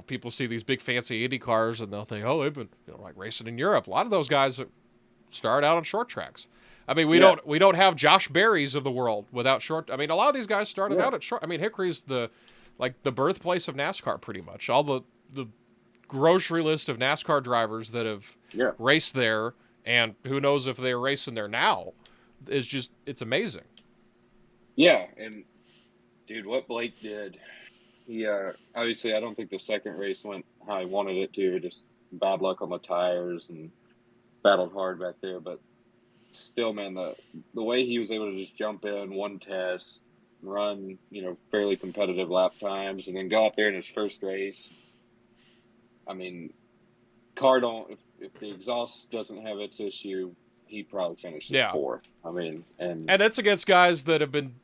People see these big fancy Indy cars and they'll think, oh, they've been like racing in Europe. A lot of those guys start out on short tracks. I mean, we don't have Josh Berry's of the world without short. I mean, a lot of these guys started out at short. I mean, Hickory's the birthplace of NASCAR, pretty much. All the grocery list of NASCAR drivers that have raced there, and who knows if they're racing there now, it's amazing. Yeah, and dude, what Blake did. He obviously, I don't think the second race went how I wanted it to. Just bad luck on the tires and battled hard back there. But still, man, the way he was able to just jump in one test, run fairly competitive lap times, and then go out there in his first race. I mean, car don't if the exhaust doesn't have its issue, he probably finishes Yeah. fourth. I mean, And it's against guys that have been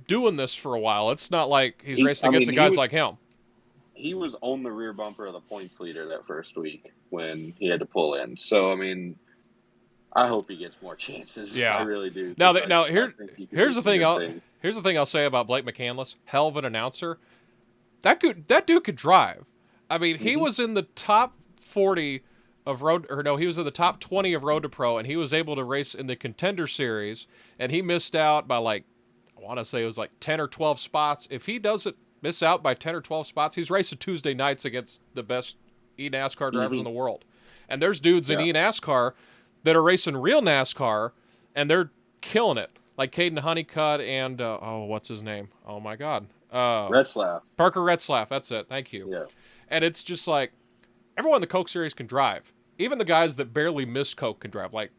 doing this for a while. It's not like he's racing against the he guys like him. He was on the rear bumper of the points leader that first week when he had to pull in. So, I mean, I hope he gets more chances. Yeah. I really do. Now, I think he can here's do the some thing. good things. Here's the thing I'll say about Blake McCandless. Hell of an announcer. That dude could drive. I mean, he was in the top 40 of road, or no, he was in the top 20 of Road to Pro, and he was able to race in the Contender Series, and he missed out by like, I want to say it was like 10 or 12 spots. If he doesn't miss out by 10 or 12 spots, he's racing Tuesday nights against the best eNASCAR drivers in the world. And there's dudes in eNASCAR that are racing real NASCAR, and they're killing it. Like Caden Honeycutt and, what's his name? Oh, my God. Retzlaff. Parker Retzlaff, that's it. Thank you. Yeah. And it's just like, everyone in the Coke Series can drive. Even the guys that barely miss Coke can drive. Like,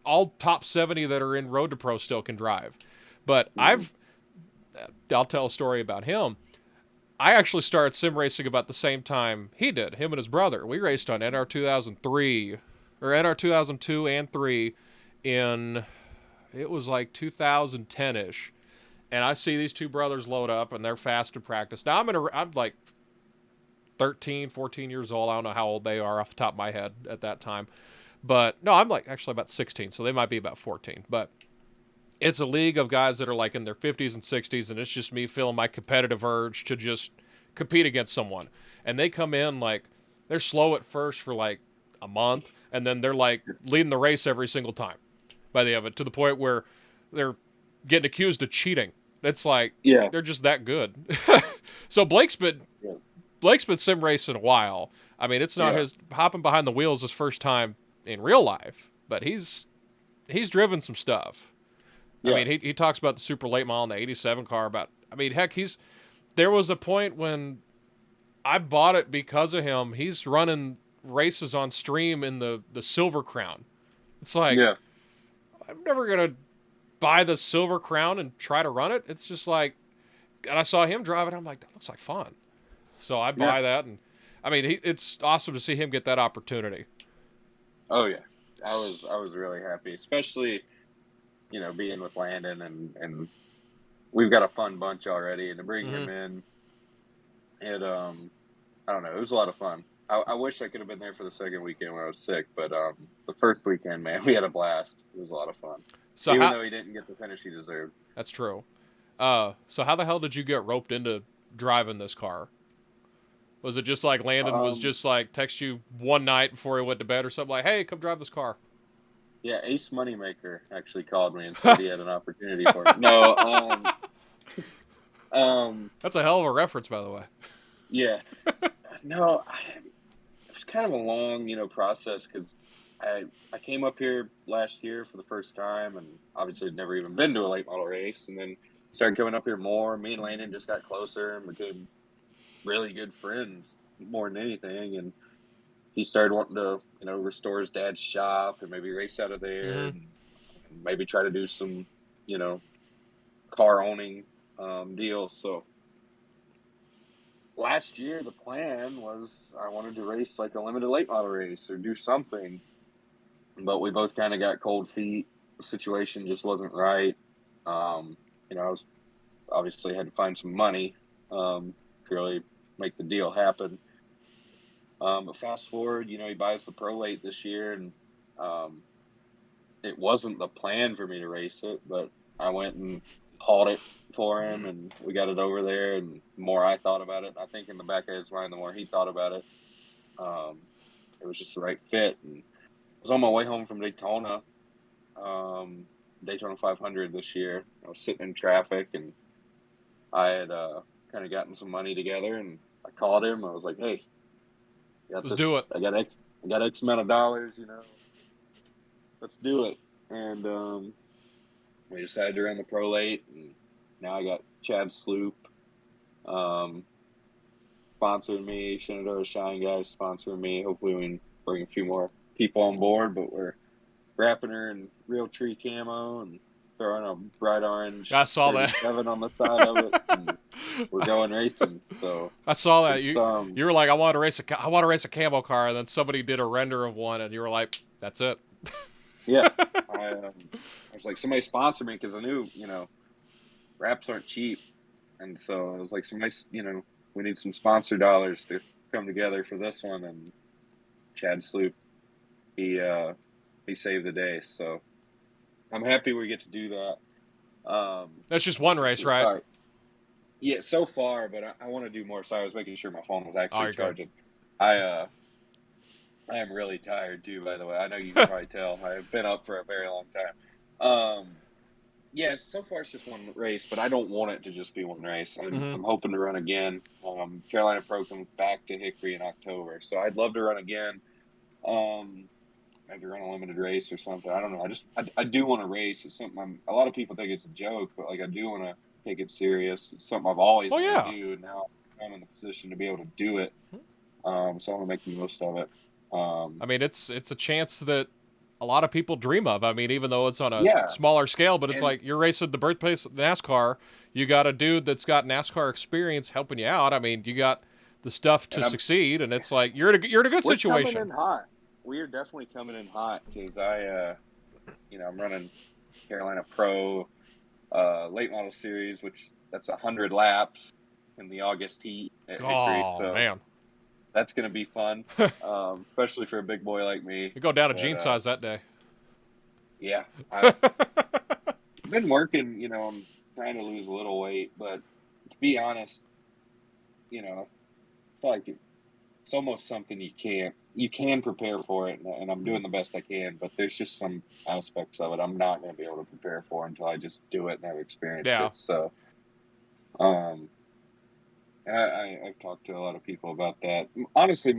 all top 70 that are in Road to Pro still can drive. But I'll tell a story about him. I actually started sim racing about the same time he did, him and his brother. We raced on NR 2003, or NR 2002 and 3 in, it was like 2010-ish. And I see these two brothers load up, and they're fast to practice. Now, I'm like 13, 14 years old. I don't know how old they are off the top of my head at that time. But, no, I'm like actually about 16, so they might be about 14. But it's a league of guys that are like in their 50s and 60s, and it's just me feeling my competitive urge to just compete against someone. And they come in like, they're slow at first for like a month, and then they're like leading the race every single time by the end of it, to the point where they're getting accused of cheating. It's like, they're just that good. So Blake's been sim racing a while. I mean, it's not his hopping behind the wheels his first time in real life, but he's driven some stuff. I mean, he talks about the super late model in the 87 car. I mean, heck, there was a point when I bought it because of him. He's running races on stream in the Silver Crown. It's like, I'm never going to buy the Silver Crown and try to run it. It's just like, and I saw him drive it. I'm like, that looks like fun. So I buy that. And I mean, it's awesome to see him get that opportunity. Oh yeah. I was really happy, especially, you know, being with Landon and we've got a fun bunch already, and to bring him in, I don't know, it was a lot of fun. I wish I could have been there for the second weekend when I was sick, but the first weekend, man, we had a blast. It was a lot of fun. So even though he didn't get the finish he deserved. That's true. So how the hell did you get roped into driving this car? Was it just like Landon was just like text you one night before he went to bed or something like, hey, come drive this car? Yeah, Ace Moneymaker actually called me and said he had an opportunity for me. No, that's a hell of a reference, by the way. Yeah. No, it was kind of a long, process, because I came up here last year for the first time, and obviously had never even been to a late model race, and then started coming up here more. Me and Landon just got closer and became really good friends more than anything, and he started wanting to, restore his dad's shop and maybe race out of there, and maybe try to do some, car owning deals. So last year, the plan was I wanted to race like a limited late model race or do something, but we both kind of got cold feet. The situation just wasn't right. I was obviously had to find some money to really make the deal happen. But fast forward, he buys the Pro Late this year, and it wasn't the plan for me to race it, but I went and hauled it for him, and we got it over there. And the more I thought about it, I think in the back of his mind, the more he thought about it, it was just the right fit. And I was on my way home from Daytona, Daytona 500 this year. I was sitting in traffic, and I had kind of gotten some money together, and I called him. I was like, hey, let's do it. I got X amount of dollars, let's do it. And we decided to run the Pro Late, and now I got Chad Sloop sponsoring me, Shenandoah Shine guys sponsoring me. Hopefully we can bring a few more people on board, but we're wrapping her in real tree camo and throwing a bright orange I saw that 37 on the side of it, and we're going racing. So I saw that you were like, I want to race a camo car, and then somebody did a render of one, and you were like, that's it. Yeah. I was like, somebody sponsor me because I knew, wraps aren't cheap. And so I was like, we need some sponsor dollars to come together for this one. And Chad Sloop, he, he saved the day. So I'm happy we get to do that. That's just one race, right? Sorry. Yeah, so far, but I want to do more. So I was making sure my phone was Oh, actually you're good. charging. I I am really tired too, by the way. I know you can probably tell. I have been up for a very long time. Yeah, so far it's just one race, but I don't want it to just be one race. I'm hoping to run again. Carolina Pro comes back to Hickory in October, so I'd love to run again. Maybe run a limited race or something. I don't know. I do want to race. It's something a lot of people think it's a joke, but like I do want to take it serious. It's something I've always Well, wanted yeah. to do, and now I'm in the position to be able to do it. So I want to make the most of it. I mean, it's a chance that a lot of people dream of. I mean, even though it's on a Yeah, smaller scale, but it's and like you're racing the birthplace of NASCAR. You got a dude that's got NASCAR experience helping you out. I mean, you got the stuff to and I'm succeed, and it's like you're in a good we're coming situation. in hot. We are definitely coming in hot because I'm running Carolina Pro late model series, which that's 100 laps in the August heat at Hickory. Oh So man, that's going to be fun, especially for a big boy like me. you go down a But jean size that day. yeah, I've been working. I'm trying to lose a little weight, but to be honest, I feel like it's almost something you can prepare for it, and I'm doing the best I can. But there's just some aspects of it I'm not going to be able to prepare for until I just do it and I've experienced Yeah. it. So, um, I've talked to a lot of people about that. Honestly,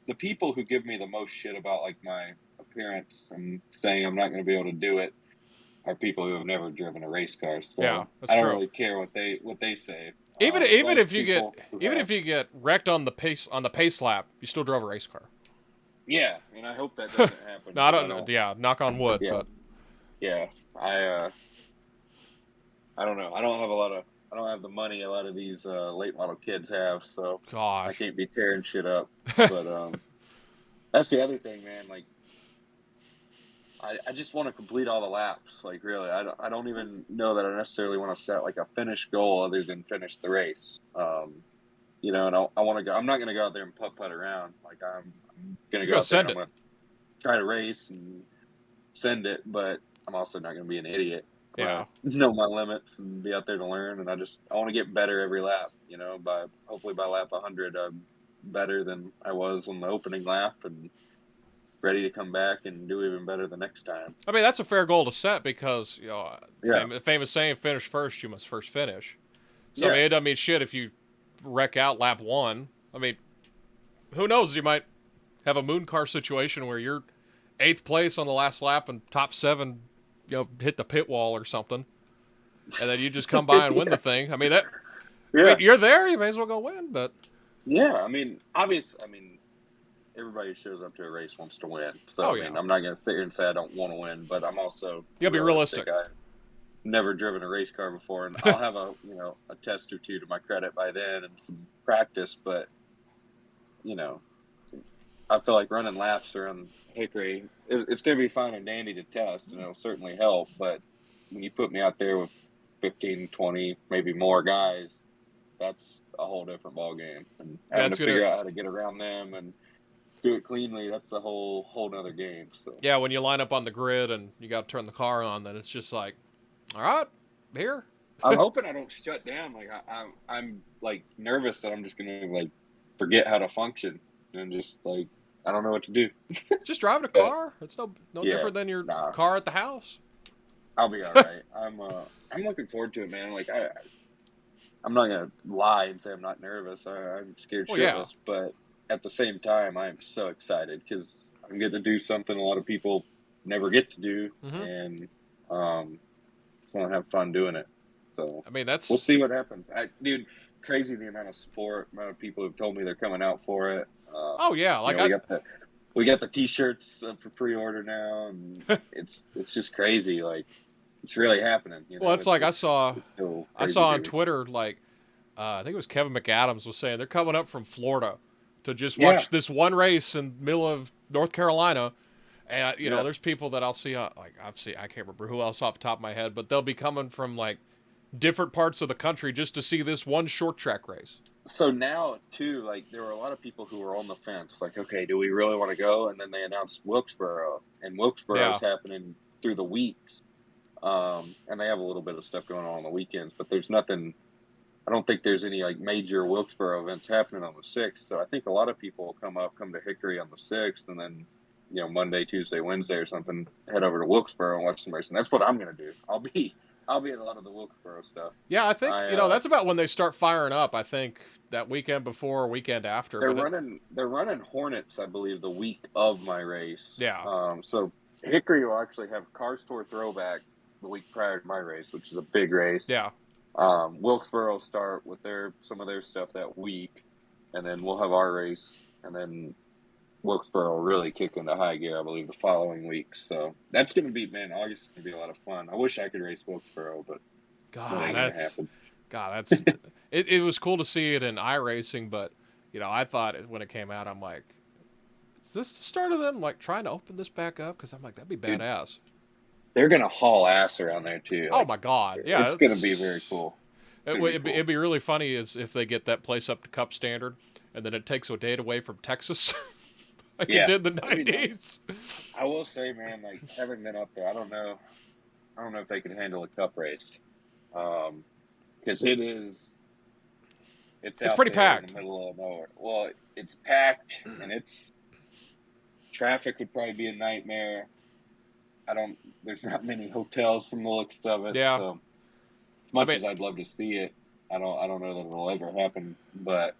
the people who give me the most shit about like my appearance and saying I'm not going to be able to do it are people who have never driven a race car. Yeah, So that's I don't true. really care what they say. Even Those if you get people who even have, if you get wrecked on the pace lap, you still drove a race car. yeah, and I hope that doesn't happen No, I because I don't. don't. Yeah, knock on wood. Yeah, But yeah. I don't know. I don't have the money a lot of these late model kids have, so I gosh, can't be tearing shit up. But that's the other thing, man. Like I just want to complete all the laps. Like really, I don't even know that I necessarily want to set like a finish goal other than finish the race. And I want to go. I'm not going to go out there and putt around. Like I'm going to you're go gonna out there and send I'm it. going to try to race and send it, but I'm also not going to be an idiot. I'm going Yeah. to know my limits and be out there to learn. And I want to get better every lap. Hopefully by lap 100, I'm better than I was on the opening lap and ready to come back and do even better the next time. I mean, that's a fair goal to set because Yeah, famous saying, "Finish first, you must first finish." So I mean, yeah, it doesn't mean shit if you wreck out lap one. I mean, who knows? You might have a Mooncar situation where you're eighth place on the last lap and top seven, hit the pit wall or something, and then you just come by and win the thing. I mean that. I mean, yeah, you're there. You may as well go win. But yeah. I mean, obviously, everybody who shows up to a race wants to win. So oh I yeah, mean, I'm not going to sit here and say I don't want to win, but I'm also you gotta be realistic. realistic. I've never driven a race car before, and I'll have a test or two to my credit by then and some practice. But you know, I feel like running laps around Hickory, it's going to be fine and dandy to test, and it'll certainly help. But when you put me out there with 15, 20, maybe more guys, that's a whole different ball game. And having to That's gonna figure out how to get around them and do it cleanly, that's a whole nother game. So yeah. When you line up on the grid and you got to turn the car on, then it's just like, all right, here. I'm hoping I don't shut down. Like I'm like nervous that I'm just going to like forget how to function and just like I don't know what to do. Just driving a But car. It's no yeah, different than your nah. car at the house. I'll be all right. I'm looking forward to it, man. Like I'm not gonna lie and say I'm not nervous. I'm scared Well, yeah. shitless, but at the same time, I am so excited because I'm getting to do something a lot of people never get to do, Hmm. and just want to have fun doing it. So I mean, we'll that's see what happens. Dude, crazy the amount of support, amount of people who've told me they're coming out for it. oh yeah. Like We got the T-shirts up for pre-order now, and it's just crazy. Like it's really happening. well, it's like It's still I crazy saw to on me. Twitter like I think it was Kevin McAdams was saying they're coming up from Florida to just Yeah, watch this one race in the middle of North Carolina, And Yeah. there's people that I'll see, I can't remember who else off the top of my head, but they'll be coming from like different parts of the country just to see this one short track race. So now too, like there were a lot of people who were on the fence, like, okay, do we really want to go? And then they announced Wilkesboro, and Wilkesboro is Yeah. happening through the weeks. And they have a little bit of stuff going on the weekends, but there's nothing. I don't think there's any like major Wilkesboro events happening on the 6th. So I think a lot of people will come to Hickory on the 6th, and then Monday, Tuesday, Wednesday, or something, head over to Wilkesboro and watch some racing. That's what I'm gonna do. I'll be at a lot of the Wilkesboro stuff. Yeah, I think, I that's about when they start firing up. I think that weekend before or weekend after. they're running Hornets, I believe, the week of my race. Yeah. So Hickory will actually have Car Store Throwback the week prior to my race, which is a big race. Yeah. Wilkesboro will start with some of their stuff that week, and then we'll have our race, and then Wilkesboro will really kick into high gear, I believe, the following week. So that's going to be, man, August is going to be a lot of fun. I wish I could race Wilkesboro, but that ain't going to happen. That's it was cool to see it in iRacing, but I thought when it came out, I'm like, is this the start of them like trying to open this back up? Because I'm like, that'd be badass. They're going to haul ass around there too. Oh my god, yeah, it's going to be very cool. It'd be really funny is if they get that place up to Cup standard, and then it takes a date away from Texas, like it did in the '90s. Nice. I will say, man, like having been up there, I don't know if they can handle a Cup race, because it's pretty packed in the middle of nowhere. Well, it's packed, and traffic would probably be a nightmare. There's not many hotels from the looks of it. Yeah. So as much as I'd love to see it, I don't know that it'll ever happen. But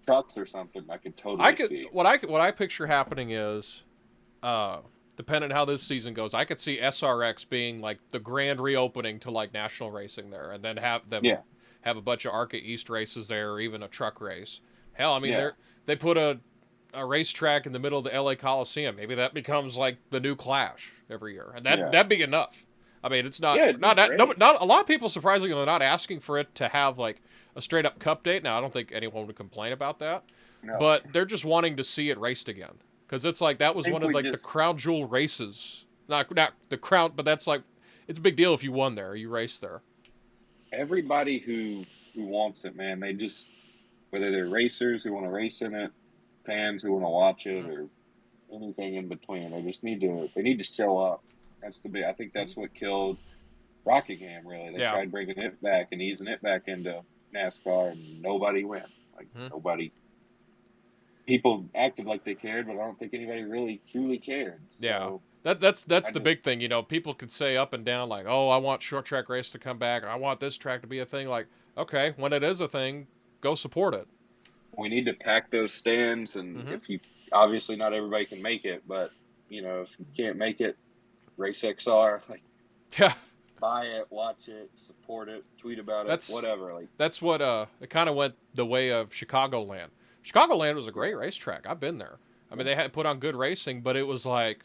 trucks or something, I could totally see. What I picture happening is, depending on how this season goes, I could see SRX being like the grand reopening to like national racing there, and then have them have a bunch of ARCA East races there, or even a truck race. Hell, I mean, they put a racetrack in the middle of the LA Coliseum. Maybe that becomes like the new Clash every year, and that'd be enough. I mean, it's not not a lot of people surprisingly are not asking for it to have like a straight up Cup date. Now, I don't think anyone would complain about that, but they're just wanting to see it raced again, because it's like that was one of like the crown jewel races. Not the crown, but that's like it's a big deal if you won there, or you raced there. Everybody who wants it, man, they just, whether they're racers who want to race in it, fans who want to watch it, or anything in between, they need to show up. I think that's what killed Rockingham, really. They tried bringing it back and easing it back into NASCAR, and nobody went. Like nobody. People acted like they cared, but I don't think anybody really truly cared. So that's the big thing. People could say up and down like, "Oh, I want short track race to come back. Or, I want this track to be a thing." Like, okay, when it is a thing, go support it. We need to pack those stands, and if you obviously not everybody can make it, but if you can't make it, race XR, like buy it, watch it, support it, tweet about it, whatever. Like that's what it kind of went the way of Chicagoland. Chicagoland was a great racetrack. I've been there. I mean, they had put on good racing, but it was like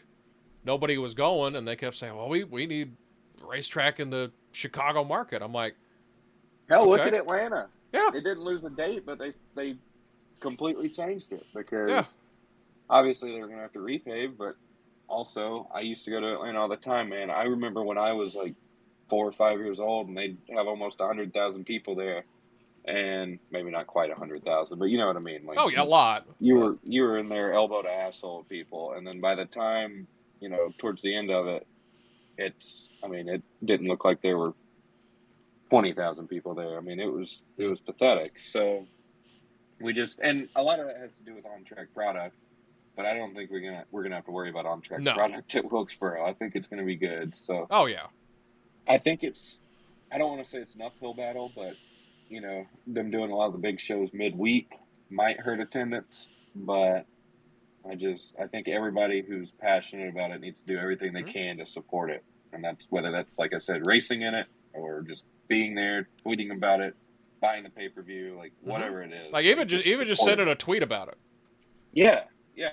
nobody was going, and they kept saying, "Well, we need racetrack in the Chicago market." I'm like, hell, look at Atlanta. Yeah, they didn't lose a date, but they completely changed it because obviously they're going to have to repave, but also I used to go to Atlanta all the time, man. I remember when I was like 4 or 5 years old, and they'd have almost 100,000 people there, and maybe not quite 100,000, but you know what I mean. Like, a lot. You were in there elbow to asshole people, and then by the time towards the end of it, it didn't look like there were 20,000 people there. I mean, it was pathetic. So and a lot of that has to do with on-track product, but I don't think we're gonna have to worry about on-track product at Wilkesboro. I think it's gonna be good. So I think I don't want to say it's an uphill battle, but them doing a lot of the big shows midweek might hurt attendance, but I think everybody who's passionate about it needs to do everything they can to support it, and whether that's like I said, racing in it, or just being there, tweeting about it, buying the pay-per-view, like whatever it is. Like even just sending a tweet about it. Yeah.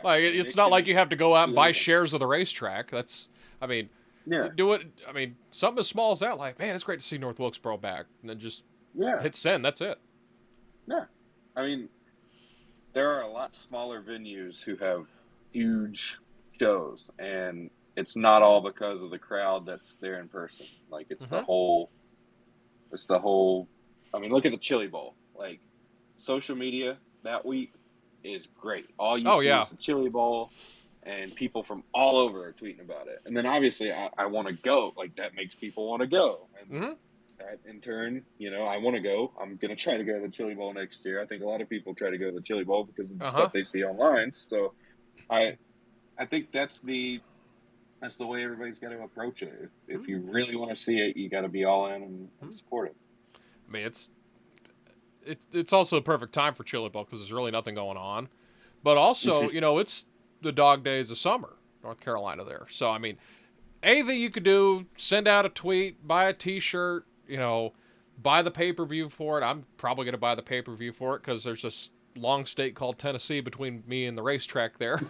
Like it's not like you have to go out and buy shares of the racetrack. Do it. I mean, something as small as that. Like, man, it's great to see North Wilkesboro back, and then just hit send. That's it. Yeah, I mean, there are a lot smaller venues who have huge shows, and it's not all because of the crowd that's there in person. Like it's the whole. It's the whole. I mean, look at the Chili Bowl. Like social media that week is great. All you Oh see yeah. is the Chili Bowl, and people from all over are tweeting about it. And then obviously, I want to go. Like that makes people want to go, and that in turn, I want to go. I'm gonna try to go to the Chili Bowl next year. I think a lot of people try to go to the Chili Bowl because of the stuff they see online. So, I think that's the way everybody's got to approach it. If you really want to see it, you got to be all in and support it. I mean, it's also the perfect time for Chili Bowl because there's really nothing going on. But also, it's the dog days of summer, North Carolina there. So, I mean, anything you could do, send out a tweet, buy a T-shirt, buy the pay-per-view for it. I'm probably going to buy the pay-per-view for it because there's this long state called Tennessee between me and the racetrack there.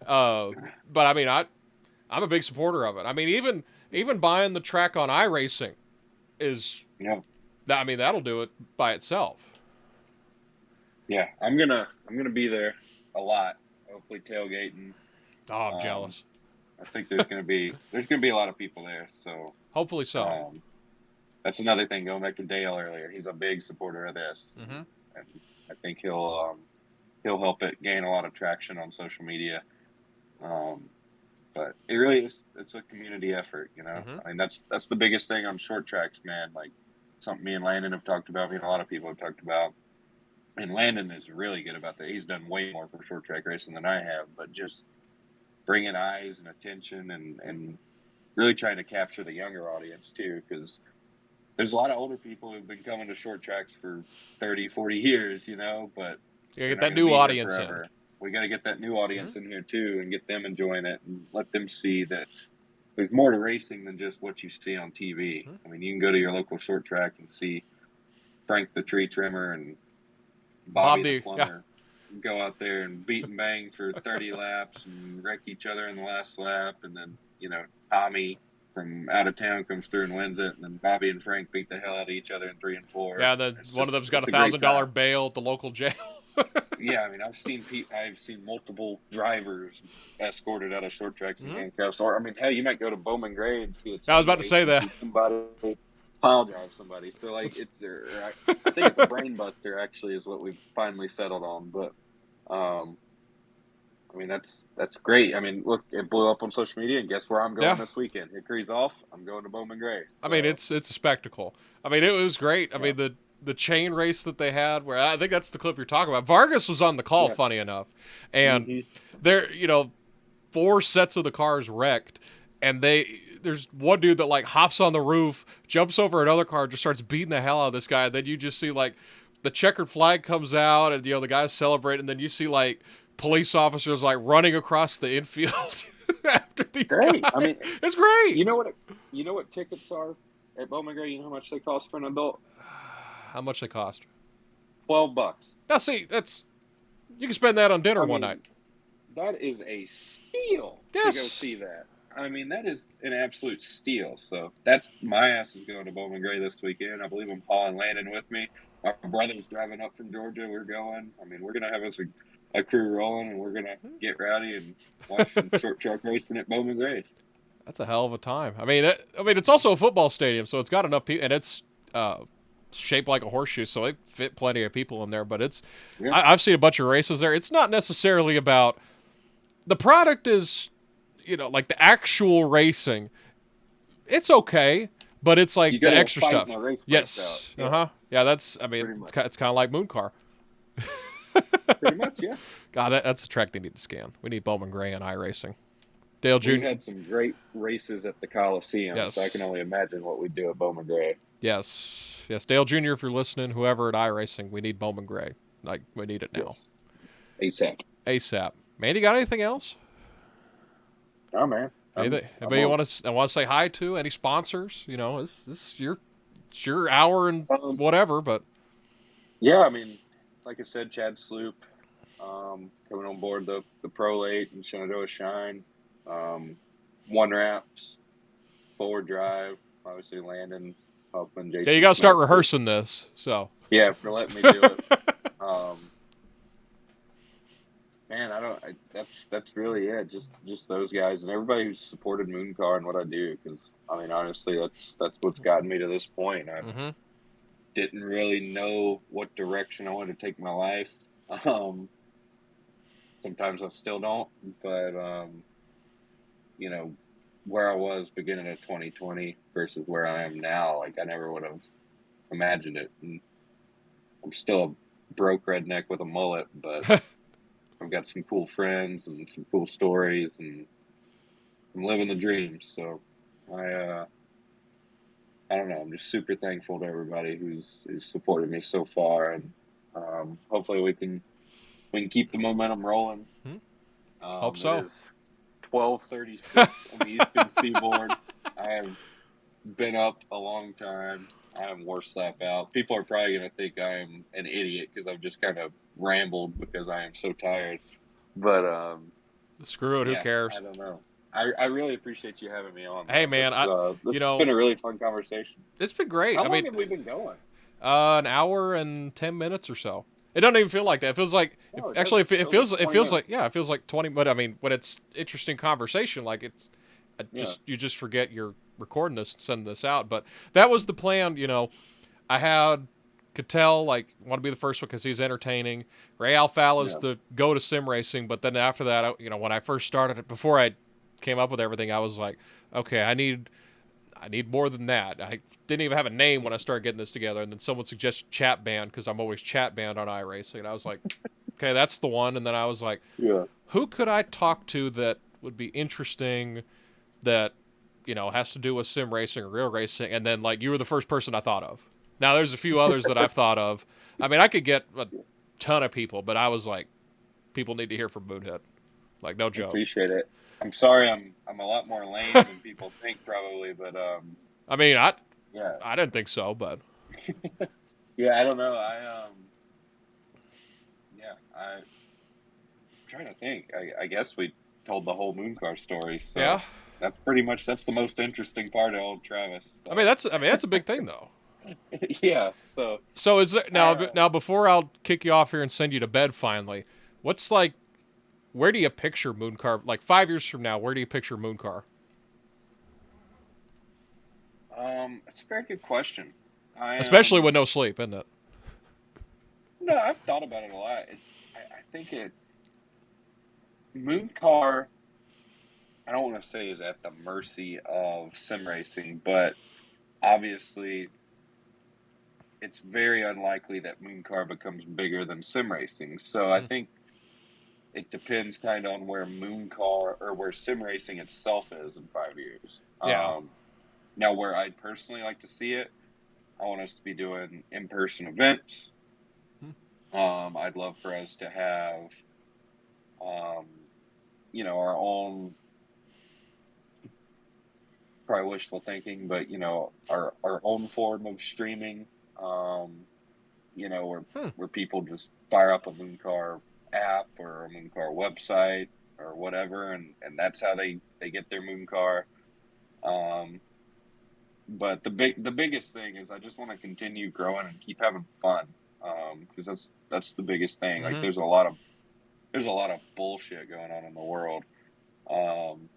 But, I mean, I'm a big supporter of it. I mean, even buying the track on iRacing is... I mean, that'll do it by itself. Yeah, I'm gonna be there a lot. Hopefully tailgating. Oh, I'm jealous. I think there's gonna be a lot of people there. So hopefully so. That's another thing. Going back to Dale earlier, he's a big supporter of this, and I think he'll help it gain a lot of traction on social media. But it really is. It's a community effort, I mean, that's the biggest thing on short tracks, man. Like something me and Landon have talked about. Me and a lot of people have talked about. And Landon is really good about that. He's done way more for short track racing than I have, but just bringing eyes and attention and really trying to capture the younger audience too, because there's a lot of older people who've been coming to short tracks for 30, 40 years, but you get that new audience in. We got to get that new audience in here too and get them enjoying it and let them see that there's more to racing than just what you see on TV. I mean, you can go to your local short track and see Frank the tree trimmer and Bobby the plumber go out there and beat and bang for 30 laps and wreck each other in the last lap. And then, Tommy from out of town comes through and wins it. And then Bobby and Frank beat the hell out of each other in 3 and 4. Yeah, one of them's got $1,000 bail at the local jail. Yeah, I mean, I've seen multiple drivers escorted out of short tracks in handcuffs. Or, I mean, hell, you might go to Bowman Gray and see I was about to say that. Somebody pile drive somebody. So, like, I think it's a brain buster, actually, is what we've finally settled on. But, I mean, that's great. I mean, look, it blew up on social media, and guess where I'm going this weekend? Hickory's off. I'm going to Bowman Gray. So. I mean, it's a spectacle. I mean, it was great. I mean, the chain race that they had, where I think that's the clip you're talking about. Vargas was on the call, funny enough. And there, 4 sets of the cars wrecked, and there's one dude that like hops on the roof, jumps over another car, just starts beating the hell out of this guy. And then you just see like the checkered flag comes out, and the guys celebrate, and then you see like police officers like running across the infield after these guys. I mean, it's great. You know what tickets are at Bowman Gray? You know how much they cost for an adult? How much they cost? $12. Now, see, you can spend that on dinner one night. That is a steal to go see that. I mean, that is an absolute steal. So that's my ass is going to Bowman Gray this weekend. I believe I'm hauling Landon with me. Our brother's driving up from Georgia. We're going. I mean, we're gonna have us a crew rolling, and we're gonna get rowdy and watch some short track racing at Bowman Gray. That's a hell of a time. I mean, it's also a football stadium, so it's got enough people, and it's shaped like a horseshoe, so it fit plenty of people in there. But it's, I've seen a bunch of races there. It's not necessarily about the product is, like the actual racing. It's okay, but it's like the extra stuff. Yes. Yeah, that's. I mean, it's kind of like Mooncar. Pretty much, yeah. God, that's a track they need to scan. We need Bowman Gray and iRacing. Dale Jr. We had some great races at the Coliseum, so I can only imagine what we'd do at Bowman Gray. Yes. Dale Jr., if you're listening, whoever at iRacing, we need Bowman Gray. Like, we need it now. Yes. ASAP. Man, you got anything else? Oh, man. Anybody you want to say hi to? Any sponsors? It's your hour and whatever, but. Yeah, I mean, like I said, Chad Sloop coming on board the Pro Late and Shenandoah Shine. One Wraps, Forward Drive, obviously Landon, Huffman, Jason. Yeah, you got to start rehearsing this. So. Yeah, for letting me do it. Man, that's really it. Just those guys and everybody who's supported Mooncar and what I do. Because I mean, honestly, that's what's gotten me to this point. I Mm-hmm. didn't really know what direction I wanted to take my life. Um, Sometimes I still don't, but you know, where I was beginning of 2020 versus where I am now, like I never would have imagined it. And I'm still a broke redneck with a mullet, but I've got some cool friends and some cool stories, and I'm living the dream. So I I don't know. I'm just super thankful to everybody who's supported me so far, and hopefully we can keep the momentum rolling. Hmm. Hope It so. is 12:36 on the Eastern Seaboard. I have been up a long time. I am wore slap out. People are probably going to think I am an idiot because I've just kind of rambled because I am so tired. But Screw it. Who yeah, I cares? don't know. I really appreciate you having me on Hey, though. man. This You has know, been a really fun conversation. it's been great. How I long mean, have we been going? an hour and 10 minutes or so. It doesn't even feel like that. It feels like, Oh, it actually, doesn't. it Feels like feels, it 20 feels like, minutes. yeah, it feels like 20. But I mean, when it's interesting conversation, like it's Yeah, just you just forget you're recording this and sending this out. But that was the plan. I had Cattell like want to be the first one because he's entertaining. Ray Alfala's yeah, the go to sim racing, but then after that, when I first started it, before I came up with everything, I was like, okay, I need more than that. I didn't even have a name when I started getting this together, and then someone suggested chat band because I'm always chat band on iRacing, and I was like, okay, that's the one. And then I was like, yeah. who could I talk to that would be interesting that has to do with sim racing or real racing? And then like you were the first person I thought of. Now there's a few others that I've thought of. I mean, I could get a ton of people, but I was like, people need to hear from Moonhead. Like no joke. Appreciate it. I'm sorry, I'm a lot more lame than people think probably, but I mean, I yeah, I didn't think so, but yeah. I don't know. Yeah, I'm trying to think. I guess we told the whole Mooncar story, yeah. so that's the most interesting part of old Travis. I mean, So that's a big thing though. yeah, so So is there I now before I'll kick you off here and send you to bed finally? What's like? Where do you picture Mooncar? Like 5 years from now, where do you picture Mooncar? it's a very good question. I Especially with no sleep, isn't it? no, I've thought about it a lot. I think Mooncar. I don't want to say is at the mercy of sim racing, but obviously it's very unlikely that Mooncar becomes bigger than sim racing. So I Mm, think it depends kind of on where Mooncar or where sim racing itself is in 5 years. yeah. Now, where I'd personally like to see it, I want us to be doing in person events. Mm, I'd love for us to have, um, our own, probably wishful thinking, but, our own form of streaming, where, hmm. where people just fire up a Mooncar app or a Mooncar website or whatever, and that's how they get their Mooncar. Um, but the biggest thing is I just want to continue growing and keep having fun. Because that's the biggest thing. Like Mm-hmm. there's a lot of bullshit going on in the world. Um,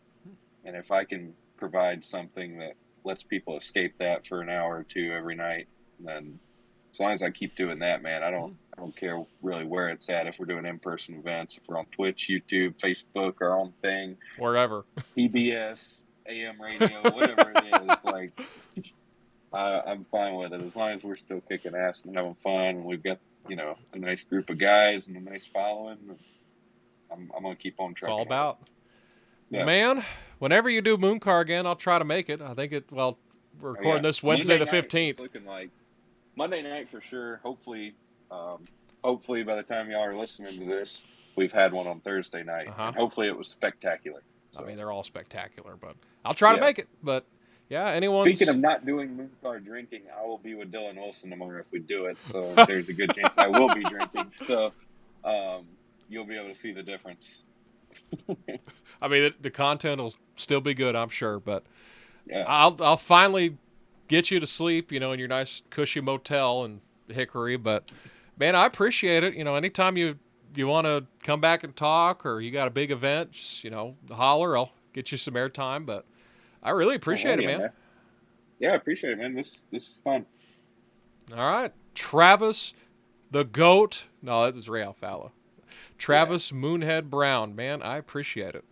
and if I can provide something that lets people escape that for an hour or two every night, then as long as I keep doing that, man, I don't Mm, I don't care really where it's at. If we're doing in-person events, if we're on Twitch, YouTube, Facebook, our own thing, wherever. PBS, AM radio, whatever it is, like I'm fine with it as long as we're still kicking ass and having fun, and we've got a nice group of guys and a nice following. I'm gonna keep on It's all trucking with it. about. Well, Yeah. man, whenever you do Mooncar again, I'll try to make it. I think it. Well, we're Oh recording yeah. this Wednesday Monday the night. It's 15th. looking like Monday night for sure. Hopefully by the time y'all are listening to this, we've had one on Thursday night, Uh huh. and hopefully it was spectacular. I mean, So they're all spectacular, but I'll try to yeah. make it. But yeah, Speaking of anyone's. not doing Mooncar drinking, I will be with Dylan Wilson tomorrow if we do it. So there's a good chance I will be drinking. So you'll be able to see the difference. I mean, the content will still be good, I'm sure. But Yeah. I'll finally get you to sleep, in your nice cushy motel in Hickory. But man, I appreciate it. Anytime you you want to come back and talk, or you got a big event, just, holler. I'll get you some airtime. But I really Oh, hell appreciate it, yeah, man. man. Yeah, I appreciate it, man. This is fun. All right. Travis, the GOAT. No, that is Ray Alfalla. Yeah. Travis Moonhead Brown, man, I appreciate it.